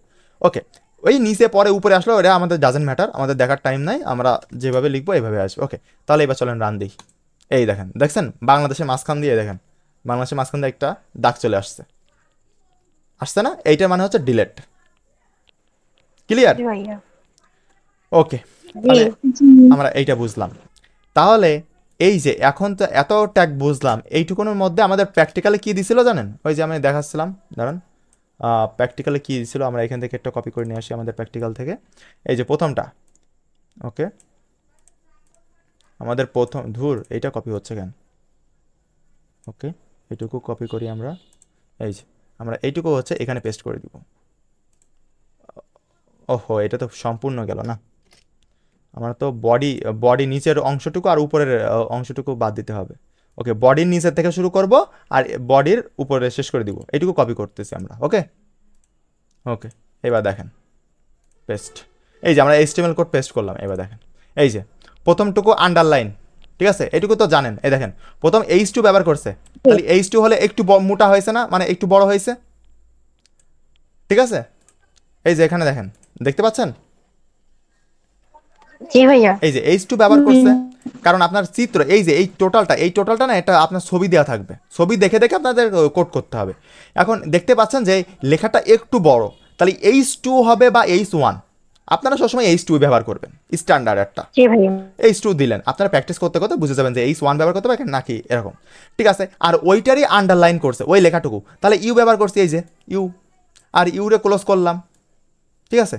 ওকে। ওই নিচে পরে উপরে আসলো, ওটা আমাদের ডাজেন্ট ম্যাটার, আমাদের দেখার টাইম নাই, আমরা যেভাবে লিখবো এইভাবে আসবে। ওকে, তাহলে এবার চলেন রান দিই। এই দেখেন, দেখছেন বাংলাদেশের মাঝখান দিয়ে, দেখেন বাংলাদেশের মাঝখান দিয়ে একটা দাগ চলে আসছে, আসছে না? এইটার মানে হচ্ছে ডিলেট। ক্লিয়ার? ভাইয়া ওকে, তাহলে আমরা এইটা বুঝলাম। তাহলে এই যে এখন তো এত ট্যাগ বুঝলাম, এইটুকুনের মধ্যে আমাদের প্র্যাকটিক্যালে কি দিছিল জানেন? ওই যে আমি দেখাচ্ছিলাম, দাঁড়ান, প্র্যাকটিক্যালে কি দিছিল, আমরা এখান থেকে একটা কপি করে নিয়ে আসি আমাদের প্র্যাকটিক্যাল থেকে। এই যে প্রথমটা, ওকে, আমাদের প্রথম, ধুর এইটা কপি হচ্ছে কেন? ওকে, এইটুকু কপি করি আমরা, এই যে আমরা এইটুকু হচ্ছে এখানে পেস্ট করে দিব। ওহো, এটা তো সম্পূর্ণ গেল না, আমার তো বডি নিচের অংশটুকু আর উপরের অংশটুকু বাদ দিতে হবে। ওকে, বডির নিচের থেকে শুরু করব আর বডির উপরে শেষ করে দিব, এইটুকু কপি করতেছি আমরা। ওকে ওকে, এবার দেখেন পেস্ট, এই যে আমরা HTML কোড পেস্ট করলাম। এবার দেখেন এই যে প্রথমটুকু আন্ডারলাইন, ঠিক আছে, এইটুকু তো জানেন। এই দেখেন প্রথম H2 ব্যবহার করছে, তাহলে H2 হলে একটু মোটা হয়েছে না, মানে একটু বড় হয়েছে, ঠিক আছে। এই যে এখানে দেখেন, দেখতে পাচ্ছেন? জি ভাইয়া। এই যে H2 ব্যবহার করছে, কারণ আপনার চিত্র, এই যে এই টোটালটা না, এটা আপনার ছবি দেওয়া থাকবে, ছবি দেখে দেখে আপনাদের কোড করতে হবে। এখন দেখতে পাচ্ছেন যে লেখাটা একটু বড়, তাহলে H2 হবে বা H1, আপনারা সবসময় H2 ব্যবহার করবেন, স্ট্যান্ডার্ড একটা। জি ভাইয়া। H2 দিলেন, আপনারা প্র্যাকটিস করতে করতে বুঝে যাবেন যে H1 ব্যবহার করতে হবে নাকি এরকম, ঠিক আছে। আর ওইটারই আন্ডারলাইন করছে ওই লেখাটুকু, তাহলে ইউ ব্যবহার করছি, এই যে ইউ, আর ইউরে ক্লোজ করলাম, ঠিক আছে।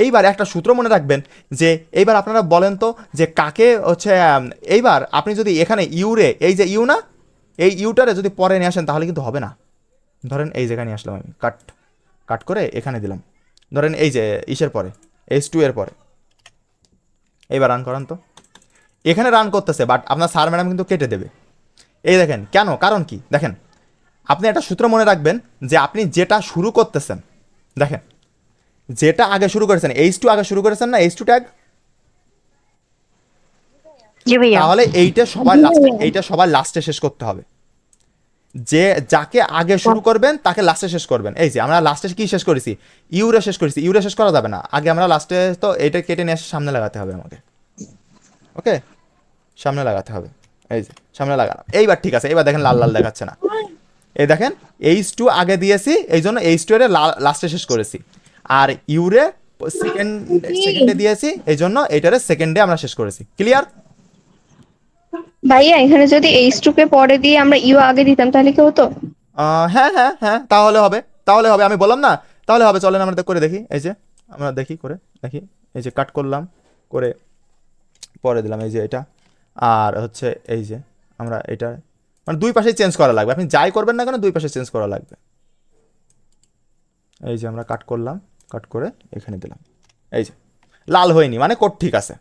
এইবার একটা সূত্র মনে রাখবেন, যে এইবার আপনারা বলেন তো যে কাকে হচ্ছে, এইবার আপনি যদি এখানে ইউরে, এই যে ইউ না, এই ইউটারে যদি পরে নিয়ে আসেন তাহলে কিন্তু হবে না। ধরেন এই জায়গায় নিয়ে আসলাম আমি, কাট করে এখানে দিলাম, ধরেন এই যে ইসের পরে, H2 এর পরে। এইবার রান করান তো, এখানে রান করতেছে, বাট আপনার স্যার ম্যাডাম কিন্তু কেটে দেবে। এই দেখেন কেন, কারণ কি দেখেন, আপনি একটা সূত্র মনে রাখবেন, যে আপনি যেটা শুরু করতেছেন, দেখেন যেটা আগে শুরু করেছেন, H2 আগে শুরু করেছেন না, H2 ট্যাগ, জি ভাইয়া। তাহলে এইটা সবার লাস্টে শেষ করতে হবে। যে যাকে আগে শুরু করবেন তাকে লাস্টে শেষ করবেন। এই যে আমরা লাস্টে কি শেষ করেছি, ইউরে শেষ করেছি, ইউরে শেষ করা যাবে না, আগে আমরা লাস্টে তো এইটা কেটে নিয়ে এসে সামনে লাগাতে হবে আমাকে। ওকে, সামনে লাগাতে হবে, এই যে সামনে লাগালাম। এইবার ঠিক আছে, এবার দেখেন লাল লাল দেখাচ্ছে না, এই দেখেন H2 আগে দিয়েছি, এই জন্য H2 এর লাস্টে শেষ করেছি, আর ইউরে সেকেন্ডে দিয়েছি, এই জন্য এইটারে সেকেন্ডে আমরা শেষ করেছি। ক্লিয়ার? ভাইয়া এখানে যদি H2 কে পরে দিয়ে আমরা ইউ আগে দিতাম তাহলে কি হতো? হ্যাঁ হ্যাঁ হ্যাঁ, তাহলে হবে, তাহলে হবে, আমি বললাম না, তাহলে হবে। চলেন আমরা করে দেখি, এই যে আমরা দেখি করে দেখি, এই যে কাট করলাম করে পরে দিলাম, এই যে এটা, আর হচ্ছে এই যে আমরা এটা, মানে দুই পাশে চেঞ্জ করা লাগবে, আপনি যাই করবেন না কেন দুই পাশে চেঞ্জ করা লাগবে। এই যে আমরা কাট করলাম, কাট করে এখানে দিলাম, এই যে লাল হয়নি মানে কোড ঠিক আছে,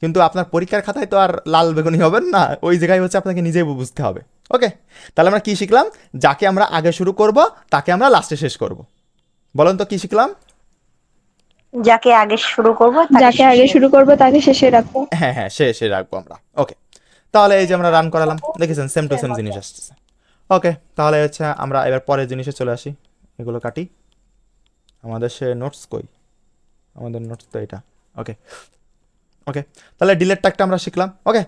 কিন্তু আপনার পরীক্ষার খাতায় তো আর লাল বেগুনি হবেন না, ওই জায়গায় হচ্ছে আপনাকে নিজেই বুঝতে হবে। ওকে, তাহলে আমরা কি শিখলাম, যাকে আমরা আগে শুরু করব তাকে আমরা লাস্টে শেষ করব। বলেন তো কি শিখলাম? যাকে আগে শুরু করব যাকে আগে শুরু করব তাকে শেষে রাখবো। হ্যাঁ হ্যাঁ, শেষে রাখবো আমরা। ওকে, তাহলে এই যে আমরা রান করালাম, দেখেছেন সেম টু সেম জিনিস আসতেছে। ওকে, তাহলে হচ্ছে আমরা এবার পরের জিনিসে চলে আসি, এগুলো কাটি, আমাদের সে নোটস কই, আমাদের নোটস তো এটা। ওকে ওকে, তাহলে ডিলেট ট্যাগটা আমরা শিখলাম। ওকে,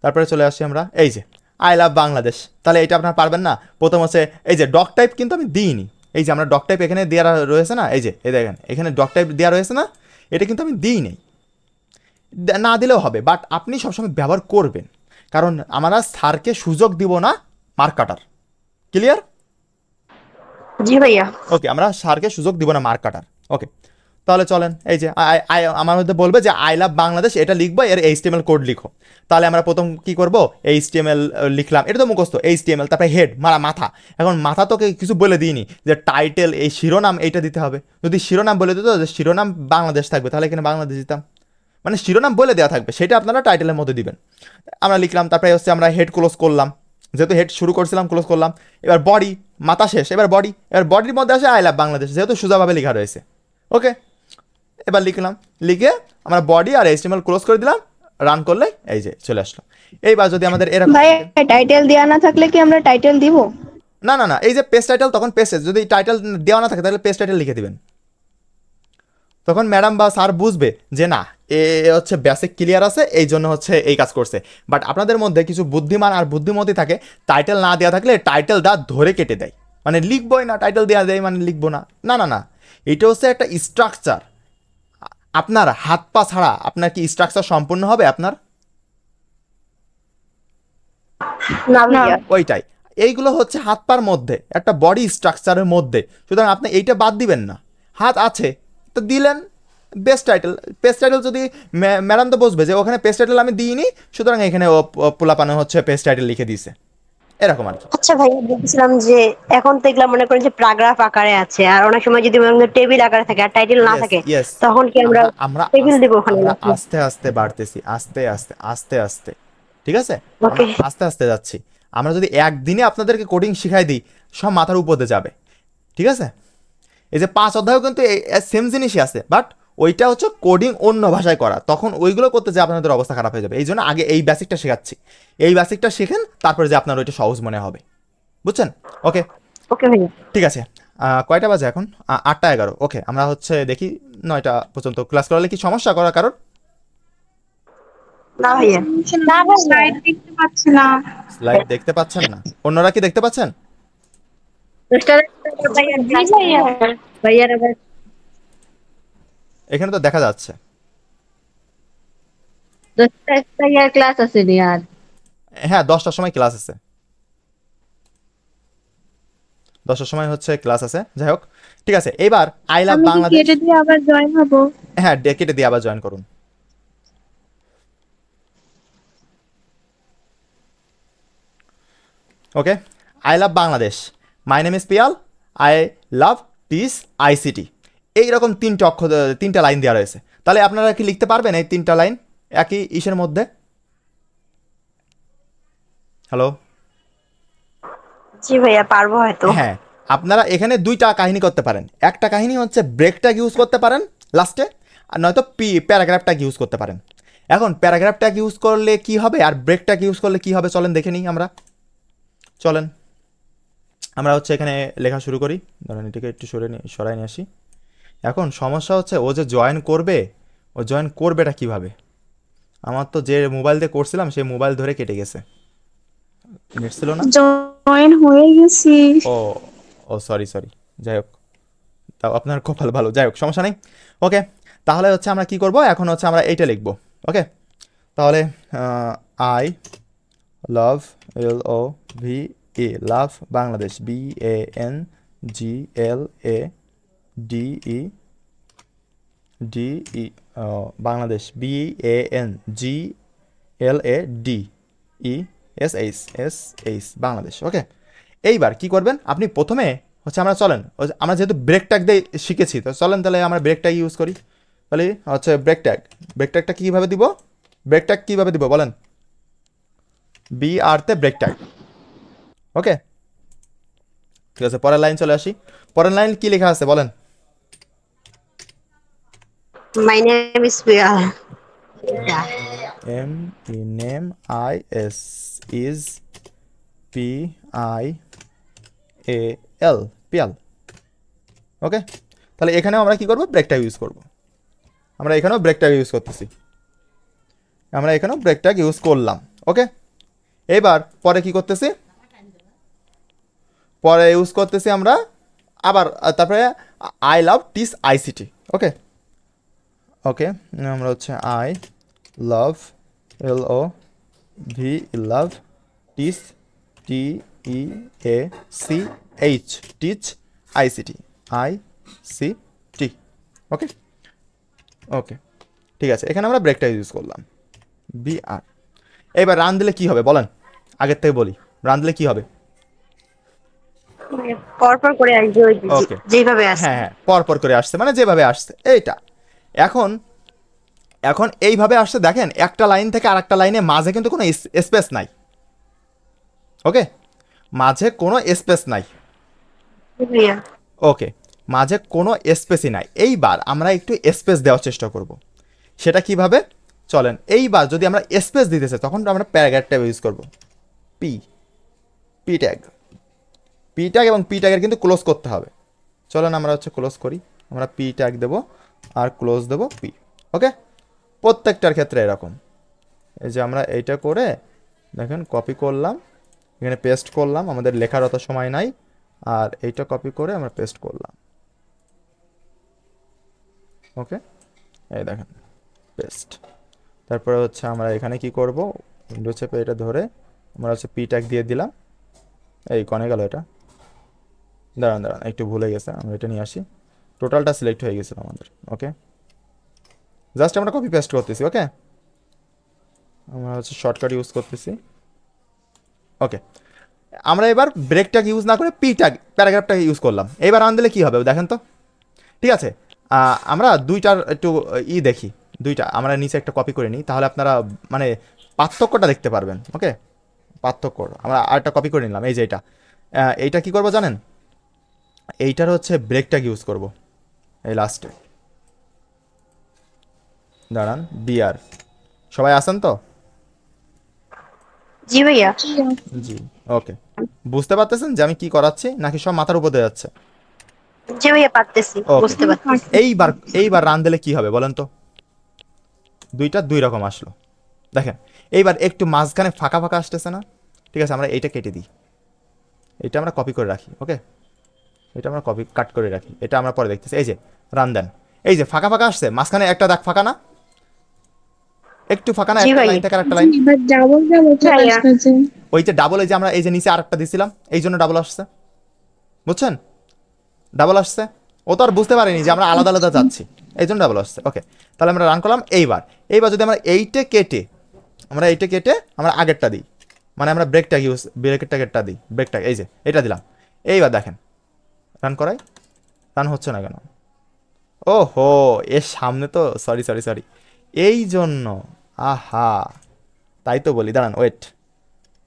তারপরে চলে আসি আমরা, এই যে আই লাভ বাংলাদেশ, তাহলে এটা আপনারা পারবেন না। প্রথম হচ্ছে এই যে ডক টাইপ কিন্তু আমি দিইনি, এই যে আমরা ডক টাইপ এখানে দেওয়া রয়েছে না, এই যে এই দেখেন এখানে ডক টাইপ দেওয়া রয়েছে না, এটা কিন্তু আমি দিই নেই, না দিলেও হবে, বাট আপনি সবসময় ব্যবহার করবেন, কারণ আমরা স্যারকে সুযোগ দিব না মার্ক কাটার। ক্লিয়ার? জি ভাইয়া। ওকে, আমরা স্যারকে সুযোগ দিব না মার্ক কাটার। ওকে, তাহলে চলেন, এই যে আমার মধ্যে বলবে যে আই লাভ বাংলাদেশ, এটা লিখবো, এর এইচটিএমএল কোড লিখো। তাহলে আমরা প্রথম কি করব, এইচটিএমএল লিখলাম, এটা তো মুখস্থ, এইচটিএমএল, তারপরে হেড মাথা। এখন মাথা তোকে কিছু বলে দিইনি যে টাইটেল, এই শিরোনাম এইটা দিতে হবে। যদি শিরোনাম বলে দিত যে শিরোনাম বাংলাদেশ থাকবে, তাহলে এখানে বাংলাদেশ দিতাম। মানে শিরোনাম বলে দেওয়া থাকবে, সেটা আপনারা টাইটেলের মধ্যে দিবেন। আমরা লিখলাম, তারপরে হচ্ছে আমরা হেড ক্লোজ করলাম, যেহেতু হেড শুরু করছিলাম ক্লোজ করলাম। এবার বডি, মাথা শেষ, এবার বডি, এবার বডির মধ্যে আসে আই লাভ বাংলাদেশ, যেহেতু সোজাভাবে লেখা রয়েছে। ওকে, এবার লিখলাম, লিখে আমরা বডি আর এইচটিএমএল ক্লোজ করে দিলাম, রান করলে এই যে চলে আসলো। এইবার যদি আমাদের এরকম, ভাই টাইটেল দেওয়া না থাকলে কি আমরা টাইটেল দিব? না না না, এই যে পেজ টাইটেল, তখন পেজ, যদি টাইটেল দেওয়া না থাকে তাহলে পেজ টাইটেল লিখে দিবেন। তখন ম্যাডাম বা স্যার বুঝবে যে না, এ হচ্ছে বেসিক ক্লিয়ার আছে, এই জন্য হচ্ছে এই কাজ করছে। বাট আপনাদের মধ্যে কিছু বুদ্ধিমান আর বুদ্ধিমতী থাকে, টাইটেল না দেওয়া থাকলে টাইটেলটা ধরে কেটে দেয়, মানে লিখবই না, টাইটেল দেওয়া দেয় মানে লিখবো না। না না না, এটা হচ্ছে একটা স্ট্রাকচার। আপনার হাত পা ছাড়া আপনার কি স্ট্রাকচার সম্পূর্ণ হবে আপনার? না ভাইয়া। ওইটাই, এইগুলো হচ্ছে হাত পার মধ্যে, একটা বডি স্ট্রাকচারের মধ্যে। সুতরাং আপনি এইটা বাদ দিবেন না। হাত আছে তো দিলেন বেস্ট টাইটেল, পেজ টাইটেল যদি ম্যাডাম তো বুঝবে যে ওখানে পেজ টাইটেল আমি দিইনি, সুতরাং এখানে ও পোলাপানো হচ্ছে পেজ টাইটেল লিখে দিয়েছে, এরকম আর কি। আচ্ছা ভাইয়া, বলছিলাম যে এখন তো এগুলা মনে করেন যে প্যারাগ্রাফ আকারে আছে, আর অনেক সময় যদি মনে করেন টেবিল আকারে থাকে আর টাইটেল না থাকে, ইয়েস, তখন কি আমরা আমরা টেবিল দিব ওখানে? আমরা আস্তে আস্তে বাড়তেছি, আস্তে আস্তে আস্তে আস্তে, ঠিক আছে? আমরা ওকে। আস্তে আস্তে যাচ্ছি। আমরা যদি একদিনে আপনাদেরকে কোডিং শিখাই দিই, সব মাথার উপরে যাবে, ঠিক আছে? এই যে 5 অধ্যায়ও কিন্তু সেম জিনিসই আছে, বাট ওইটা হচ্ছে কোডিং অন্য ভাষায় করা, তখন ওইগুলো করতে যে আপনাদের অবস্থা খারাপ হয়ে যাবে। এই জন্য আগে এই বেসিকটা শেখাচ্ছি, এই বেসিকটা শেখেন, তারপরে যে আপনার ওইটা সহজ মনে হবে, বুঝছেন? ওকে, ওকে ভাইয়া। ঠিক আছে। কয়টা বাজে এখন? 8টা 11। ওকে, আমরা হচ্ছে দেখি 9টা পর্যন্ত ক্লাস করালে কি সমস্যা করা কারোর? না ভাইয়া। না ভাই, লাইট দেখতে পাচ্ছি না। স্লাইড দেখতে পাচ্ছেন না? অন্যরা কি দেখতে পাচ্ছেন? এখানে তো দেখা যাচ্ছে। ক্লাস আছে নি আর? হ্যাঁ, 10টার সময় ক্লাস আছে, 10টার সময় হচ্ছে ক্লাস আছে। যাই হোক, ঠিক আছে। এবার আই লাভ আমি কি বাংলাদেশ, কেটে দিয়ে আবার জয়েন হব? হ্যাঁ কেটে দিয়ে আবার জয়েন করুন। Okay, I love Bangladesh, my name is Pial, I love teach ICT, এইরকম 3টা লাইন দেওয়া রয়েছে। তাহলে আপনারা কি লিখতে পারবেন এই 3টা লাইন একই ইসের মধ্যে? হ্যালো? জি ভাইয়া, পারবো হয়তো। হ্যাঁ, আপনারা এখানে 2টা কাহিনী করতে পারেন। একটা কাহিনী হচ্ছে ব্রেক ট্যাগ ইউজ করতে পারেন লাস্টে, আর নয়তো প্যারাগ্রাফ ট্যাগ ইউজ করতে পারেন। এখন প্যারাগ্রাফ ট্যাগ ইউজ করলে কি হবে আর ব্রেক ট্যাগ ইউজ করলে কি হবে, চলেন দেখে নিই আমরা। চলেন আমরা হচ্ছে এখানে লেখা শুরু করি। ধরেন এটাকে একটু সরাই নিয়ে আসি। এখন সমস্যা হচ্ছে ও যে জয়েন করবে, ও জয়েন করবেটা কিভাবে? আমার তো যে মোবাইল দিয়ে করছিলাম সেই মোবাইল ধরে কেটে গেছে, নেট ছিল না। জয়েন হয়ে গেছি। ও ও সরি সরি, যাই হোক, তাও আপনার কপাল ভালো। যাই হোক, সমস্যা নেই। ওকে, তাহলে হচ্ছে আমরা কি করব, এখন হচ্ছে আমরা এইটা লিখবো। ওকে, তাহলে I love, LOVE, love Bangladesh, BANGLADE, Bangladesh, BANGLADESH, Bangladesh. ওকে, এইবার কি করবেন আপনি? প্রথমে হচ্ছে আমরা চলেন, আমরা যেহেতু ব্রেক ট্যাগ দিয়ে শিখেছি, তো চলেন তাহলে আমরা ব্রেক ট্যাগ ইউজ করি। তাহলে হচ্ছে ব্রেক ট্যাগটা কীভাবে দিব? ব্রেক ট্যাগ কীভাবে দিব বলেন? BR তে ব্রেক ট্যাগ। ওকে, ঠিক আছে, পরের লাইন চলে আসি। পরের লাইন কি লেখা আছে বলেন? My name is Pial. NAMEIS is PIAL, Pial. Okay, তাহলে এখানেও আমরা কি করব? ব্রেক ট্যাগ ইউজ করব। আমরা এখানেও ব্রেক ট্যাগ ইউজ করতেছি, আমরা এখানেও ব্রেক ট্যাগ ইউজ করলাম। ওকে, এবার পরে কি করতেছি? পরে ইউজ করতেছি আমরা আবার, তারপরে I love teach ICT. Okay okay, আমরা হচ্ছে I love, LOV, love teach, TEACH, teach, ICT, ICT, okay okay ঠিক আছে, এখানে আমরা ব্রেকটা ইউজ করলাম BR। এবার রান দিলে কি হবে বলেন, আগের থেকে বলি, রান দিলে কি হবে? পরপর করে আসবে ওই Okay. যেভাবে আসছে। হ্যাঁ হ্যাঁ, পরপর করে আসছে মানে যেভাবে আসছে এইটা। এখন এখন এইভাবে আসছে, দেখেন একটা লাইন থেকে আরেকটা লাইনে মাঝে কিন্তু কোনো স্পেস নাই, ওকে, মাঝে কোনো স্পেস নাই, জি ভাইয়া। ওকে, মাঝে কোনো স্পেসই নাই। এইবার আমরা একটু স্পেস দেওয়ার চেষ্টা করব, সেটা কিভাবে চলেন। এইবার যদি আমরা স্পেস দিতে চাই তখন আমরা প্যারাগ্রাফ ট্যাগ ইউজ করব, পি ট্যাগ, পি ট্যাগ, এবং পি ট্যাগের কিন্তু ক্লোজ করতে হবে। চলেন আমরা হচ্ছে ক্লোজ করি, আমরা পি ট্যাগ দেবো আর ক্লোজ দেবো পি, ওকে। প্রত্যেকটার ক্ষেত্রে এরকম, এই যে আমরা এইটা করে দেখেন কপি করলাম, এখানে পেস্ট করলাম, আমাদের লেখার অত সময় নাই, আর এইটা কপি করে আমরা পেস্ট করলাম, ওকে, এই দেখেন পেস্ট। তারপরে হচ্ছে আমরা এখানে কি করব, উইন্ডো চেপে এটা ধরে আমরা হচ্ছে পি ট্যাগ দিয়ে দিলাম। এই কনে গেল এটা, দাঁড়ান দাঁড়ান একটু ভুলে গেছে, আমরা এটা নিয়ে আসি, টোটালটা সিলেক্ট হয়ে গেছিল আমাদের, ওকে। জাস্ট আমরা কপি পেস্ট করতেছি, ওকে, আমরা হচ্ছে শর্টকাট ইউজ করতেছি, ওকে। আমরা এবার ব্রেক ট্যাগ ইউজ না করে পি ট্যাগ প্যারাগ্রাফটাকে ইউজ করলাম। এবার রান দিলে কী হবে দেখেন তো, ঠিক আছে। আমরা দুইটার একটু দেখি, দুইটা আমরা নিচে একটা কপি করে নিই, তাহলে আপনারা মানে পার্থক্যটা দেখতে পারবেন, ওকে। পার্থক্য আমরা আরেকটা কপি করে নিলাম, এই যে এইটা কী করবো জানেন, এইটার হচ্ছে ব্রেক ট্যাগ ইউজ করব, এই লাস্টে, দাঁড়ান BR, সবাই আসেন তো? জি ভাইয়া। জি, ওকে। বুঝতে পারতেছেন যে আমি কি করাচ্ছি নাকি সব মাথার উপর দিয়ে যাচ্ছে? জি ভাইয়া পারতেছি, Okay. বুঝতে পারতেছি। এইবার রান দিলে কি হবে বলেন তো, দুইটা দুই রকম আসলো, দেখেন। এইবার একটু মাঝখানে ফাঁকা ফাঁকা আসতেছে না, ঠিক আছে, আমরা এইটা কেটে দিই, এটা আমরা কপি করে রাখি, ওকে, এটা আমরা কপি কাট করে রাখি, এটা আমরা পরে দেখতেছি। এই যে রান দেন, এই যে ফাঁকা ফাঁকা আসছে, মাঝখানে একটা দাগ ফাঁকা না, একটু ফাঁকা না, জি একটা ভাই। লাইন থেকে আরেকটা লাইন, ভাইয়া। ওই যে ডাবল, এই যে আমরা এই যে নিচে আরেকটা দিছিলাম, এই জন্য ডাবল আসছে, বুঝছেন, ডাবল আসছে, ও তো আর বুঝতে পারেনি যে আমরা আলাদা আলাদা যাচ্ছি, এই জন্য ডাবল আসছে, ওকে। তাহলে আমরা রান করলাম। এইবার যদি আমরা এইটা কেটে আমরা আগেরটা দিই, মানে আমরা ব্রেকটা দিই, ব্রেকটা এই যে এটা দিলাম। এইবার দেখেন রান করাই, রান হচ্ছে না কেন, ও হো, এর সামনে তো সরি, এই জন্য, আহা, তাই তো বলি, দাঁড়ান ওয়েট,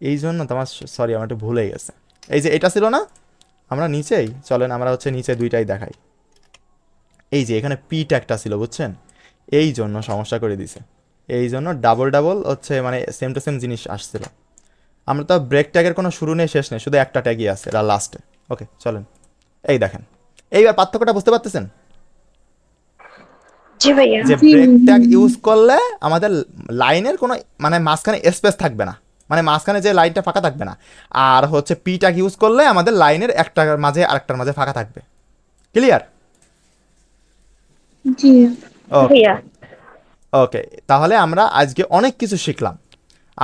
এই জন্য তোমার সরি, আমার একটু ভুলে গেছে, এই যে এটা ছিল না, আমরা নিচেই চলেন আমরা হচ্ছে নিচে দুইটাই দেখাই, এই যে এখানে পি ট্যাগটা ছিল বুঝছেন, এই জন্য সমস্যা করে দিছে, এই জন্য ডাবল হচ্ছে মানে সেম টু সেম জিনিস আসছিল। আমরা তো ব্রেক ট্যাগের কোনো শুরু নেই শেষ নেই, শুধু একটা ট্যাগই আছে, এটা লাস্টে, ওকে। চলেন এই দেখেন, এইবার পার্থক্যটা বুঝতে পারতেছেন জি ভাইয়া। যে ব্রেক ট্যাগ ইউজ করলে আমাদের লাইনের কোনো মানে মাঝখানে স্পেস থাকবে না, মানে মাঝখানে যে লাইনটা ফাঁকা থাকবে না, আর হচ্ছে পি ট্যাগ ইউজ করলে আমাদের লাইনের একটার মাঝে আরেকটার মাঝে ফাঁকা থাকবে। ক্লিয়ার? জি ওকে ভাইয়া। ওকে, তাহলে আমরা আজকে অনেক কিছু শিখলাম।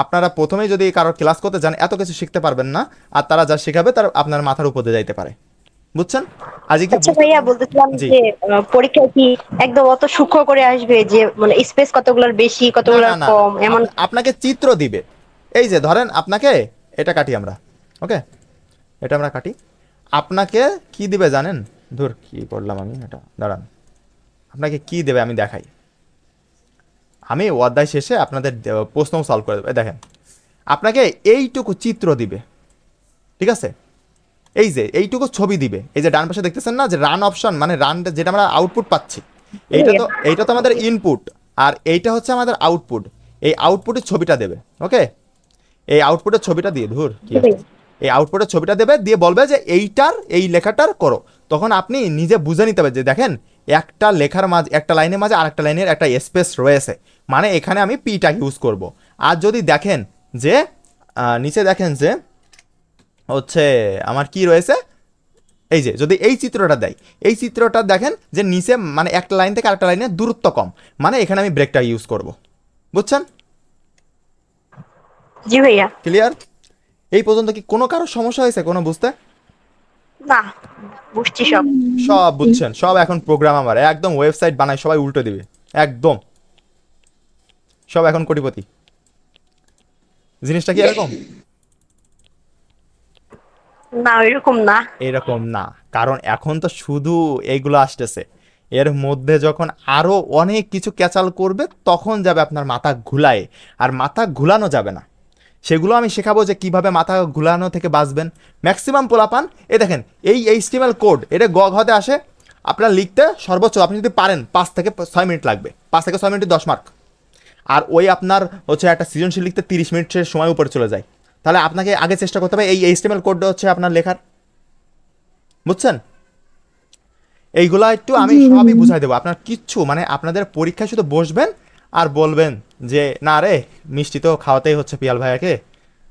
আপনারা প্রথমেই যদি কারোর ক্লাস করতে যান এত কিছু শিখতে পারবেন না, আর তারা যা শেখাবে তার আপনার মাথার উপর দিয়ে যাইতে পারে, বুঝছেন? আজকে আচ্ছা ভাইয়া, বলতেছিলাম জি। যে পরীক্ষায় কি একদম অত সূক্ষ্ম করে আসবে যে মানে স্পেস কতগুলোর বেশি কতগুলোর না, কম এমন? আপনাকে চিত্র দিবে, এই যে ধরেন আপনাকে এটা কাটি আমরা, ওকে, এটা আমরা কাটি, আপনাকে কি দিবে জানেন, ধুর কি করলাম আমি, এটা দাঁড়ান, আপনাকে কি দেবে আমি দেখাই, আমি অধ্যায় শেষে আপনাদের প্রশ্ন সলভ করে দেবো। দেখেন আপনাকে এইটুকু চিত্র দিবে, ঠিক আছে, এই যে এইটুকু ছবি দিবে, এই যে ডান পাশে দেখতেছেন না যে রান অপশন, মানে রান যেটা আমরা আউটপুট পাচ্ছি, এইটা তো আমাদের ইনপুট, আর এইটা হচ্ছে আমাদের আউটপুট, এই আউটপুটের ছবিটা দেবে, ওকে। এই আউটপুটের ছবিটা দিয়ে ধুর কি এই আউটপুটের ছবিটা দেবে, দিয়ে বলবে যে এই লেখাটার করো, তখন আপনি নিজে বুঝে নিতে হবে যে দেখেন একটা লেখার মাঝে, একটা লাইনের মাঝে আর একটা লাইনের একটা স্পেস রয়েছে, মানে এখানে আমি পিটা ইউজ করব। আর যদি দেখেন যে নিচে দেখেন যে হচ্ছে আমার কি রয়েছে, এই যে যদি এই চিত্রটা দেয়, এই চিত্রটা দেখেন যে নিচে মানে একটা লাইন থেকে আরেকটা লাইনের দূরত্ব কম, মানে এখানে আমি ব্রেকটা ইউজ করব, বুঝছেন? জি ভাইয়া। ক্লিয়ার? এই পর্যন্ত কি কোনো কারো সমস্যা হয়েছে কোনো বুঝতে? না, বুঝছি সব। সব বুঝছেন, সব এখন প্রোগ্রাম আমার একদম ওয়েবসাইট বানায় সবাই উল্টে দিবে একদম, সব এখন কোটিপতি। জিনিসটা কি এরকম? না এরকম না। এরকম না, কারণ এখন তো শুধু এইগুলো আসতেছে, এর মধ্যে যখন আরো অনেক কিছু ক্যাচাল করবে তখন যাবে আপনার মাথা ঘুলায়, আর মাথা ঘুলানো যাবে না। সেগুলো আমি শেখাবো যে কিভাবে মাথা ঘুলানো থেকে বাঁচবেন। ম্যাক্সিমাম পোলাপান এ দেখেন এই HTML কোড এটা গঘতে আসে, আপনার লিখতে সর্বোচ্চ আপনি যদি পারেন 5 থেকে 6 মিনিট লাগবে, 5 থেকে 6 মিনিটে 10 মার্ক। আর ওই আপনার হচ্ছে একটা সৃজনশীল লিখতে 30 মিনিটের সময় উপরে চলে যায়। তাহলে আপনাকে আগে চেষ্টা করতে হবে এই HTML কোডটা হচ্ছে আপনার লেখার, বুঝছেন? এইগুলা একটু আমি সবই বুঝাই দেবো, আপনার কিচ্ছু মানে আপনাদের পরীক্ষায় শুধু বসবেন আর বলবেন যে না রে মিষ্টি তো খাওয়াতেই হচ্ছে পিয়াল ভাইয়াকে,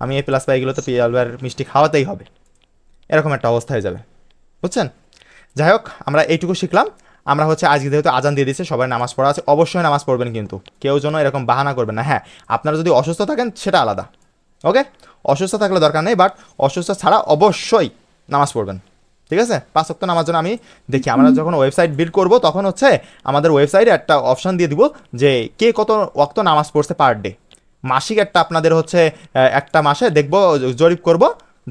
আমি A+ পাই, এগুলো তো পিয়াল ভাইয়ের মিষ্টি খাওয়াতেই হবে, এরকম একটা অবস্থা হয়ে যাবে, বুঝছেন? যাই হোক, আমরা এইটুকু শিখলাম। আমরা হচ্ছে আজকে যেহেতু আজান দিয়ে দিচ্ছে, সবাই নামাজ পড়া আছে, অবশ্যই নামাজ পড়বেন, কিন্তু কেউ যেন এরকম বাহানা করবেন না। হ্যাঁ, আপনারা যদি অসুস্থ থাকেন সেটা আলাদা, ওকে? অসুস্থ থাকলে দরকার নেই, বাট অসুস্থ ছাড়া অবশ্যই নামাজ পড়বেন, ঠিক আছে? 5 ওয়াক্ত নামাজ জন্য আমি দেখি আমরা যখন ওয়েবসাইট বিল্ড করব তখন হচ্ছে আমাদের ওয়েবসাইটে একটা অপশান দিয়ে দিব যে কে কত ওয়াক্ত নামাজ পড়ছে পার ডে। মাসিক একটা আপনাদের হচ্ছে একটা মাসে দেখব, জরিপ করব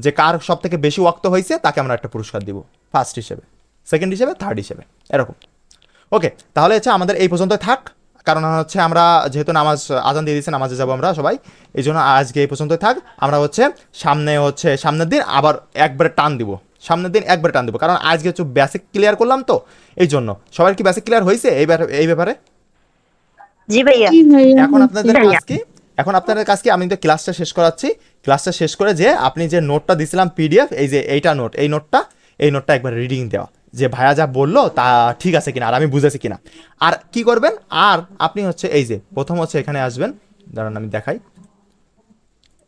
যে কার সব থেকে বেশি ওয়াক্ত হয়েছে তাকে আমরা একটা পুরস্কার দিব, ফার্স্ট হিসেবে, সেকেন্ড হিসেবে, থার্ড হিসেবে, এরকম। ওকে, তাহলে হচ্ছে আমাদের এই পর্যন্ত থাক, কারণ হচ্ছে আমরা যেহেতু নামাজ আজান দিয়ে দিচ্ছে, নামাজে যাবো আমরা সবাই, এই জন্য আজকে এই পর্যন্তই থাক। আমরা হচ্ছে সামনের দিন আবার একবারে টান দিব, সামনের দিন একবারে টান দিব, কারণ আজকে হচ্ছে বেসিক ক্লিয়ার করলাম তো, এই জন্য। সবার কি বেসিক ক্লিয়ার হয়েছে এই ব্যাপারে? জি ভাইয়া। এখন আপনাদের কাজ কি, আমি তো ক্লাসটা শেষ করাচ্ছি, ক্লাসটা শেষ করে যে আপনি যে নোটটা দিছিলাম PDF, এই যে এইটা নোট, এই নোটটা একবার রিডিং দেওয়া, যে ভাইয়া যা বললো তা ঠিক আছে কিনা আর আমি বুঝেছি কিনা। আর কি করবেন, আর আপনি হচ্ছে এই যে প্রথম হচ্ছে এখানে আসবেন, দাঁড়ান আমি দেখাই,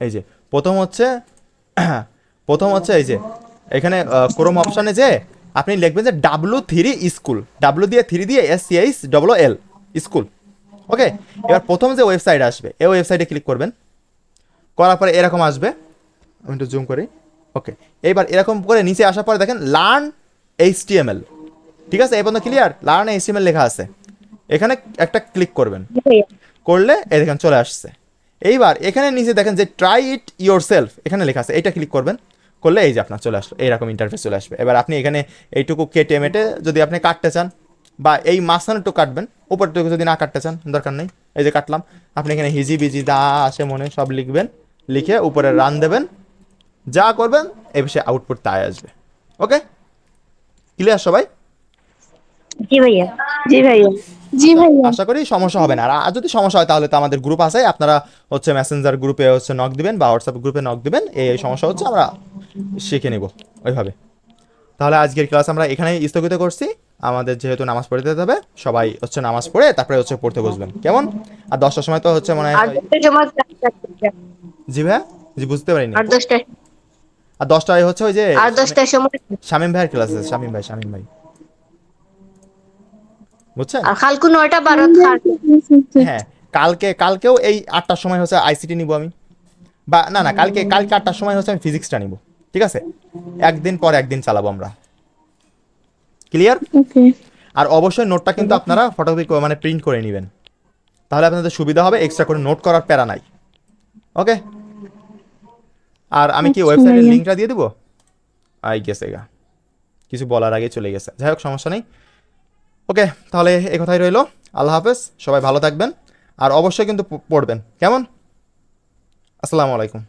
এই যে প্রথম হচ্ছে এই যে এখানে ক্রোম অপশানে যে আপনি লিখবেন যে W3 স্কুল, W দিয়ে 3 দিয়ে SCHLL স্কুল, ওকে? এবার প্রথম যে ওয়েবসাইট আসবে এই ওয়েবসাইটে ক্লিক করবেন, করার পরে এরকম আসবে, আমি একটু জুম করি, ওকে? এইবার এরকম করে নিচে আসার পরে দেখেন লার্ন HTML, ঠিক আছে? এই পর্যন্ত ক্লিয়ার? লার্ন HTML লেখা আছে, এখানে একটা ক্লিক করবেন, করলে এই দেখেন চলে আসছে। এইবার এখানে নিচে দেখেন যে ট্রাই ইট ইয়োর সেলফ, এখানে লেখা আছে, এইটা ক্লিক করবেন, করলে এই যে আপনার চলে আসলো এইরকম ইন্টারফেস চলে আসবে। এবার আপনি এখানে এইটুকু কেটে মেটে যদি আপনি কাটতে চান, বা এই মাঝখানেরটুকু কাটবেন, উপরটুকু যদি না কাটতে চান দরকার নেই, এই যে কাটলাম, আপনি এখানে হিজি বিজি দা আসে মনে সব লিখবেন, লিখে উপরে রান দেবেন, যা করবেন এই বিষয়ে আউটপুট তাই আসবে, ওকে? ক্লিয়ার সবাই? জি ভাইয়া। জি ভাইয়া। জি ভাইয়া। আশা করি সমস্যা হবে না। আর যদি সমস্যা হয় তাহলে তো আমাদের গ্রুপ আছে, আপনারা হচ্ছে মেসেঞ্জার গ্রুপে হচ্ছে নক দিবেন বা হোয়াটসঅ্যাপ গ্রুপে নক দিবেন, এই সমস্যা হচ্ছে আমরা শিখে নিব ওইভাবে। তাহলে আজকের ক্লাস আমরা এখানেই স্থগিত করছি, আমাদের যেহেতু নামাজ পড়তে যেতে হবে, সবাই হচ্ছে নামাজ পড়ে তারপরে হচ্ছে পড়তে বসবেন, কেমন? আর 10টার সময় তো হচ্ছে মনে হয়, আর 10টার সময় জি ভাইয়া, জি বুঝতে পারিনি। আর 10টা আর 10টায় হচ্ছে ওই যে আর 10টার সময় শামীম ভাইয়ের ক্লাস আছে, শামীম ভাই, বুঝছেন? আর কালকে 9টা 12 হ্যাঁ, কালকেও এই 8টার সময় হচ্ছে ICT নিব আমি, বা না কালকে 8টার সময় হচ্ছে আমি ফিজিক্সটা নিব, ঠিক আছে? একদিন পর একদিন চালাবো আমরা, ক্লিয়ার? ওকে। আর অবশ্যই নোটটা কিন্তু আপনারা ফটোকপি মানে প্রিন্ট করে নেবেন, তাহলে আপনাদের সুবিধা হবে, এক্সট্রা করে নোট করার প্যারা নাই, ওকে? আর আমি কি ওয়েবসাইটের লিঙ্কটা দিয়ে দেবো? গেছে গা, কিছু বলার আগে চলে গেছে, যাই হোক সমস্যা নেই, ওকে? তাহলে এই কথাই রইলো, আল্লাহ হাফেজ, সবাই ভালো থাকবেন, আর অবশ্যই কিন্তু পড়বেন, কেমন? আসসালামু আলাইকুম।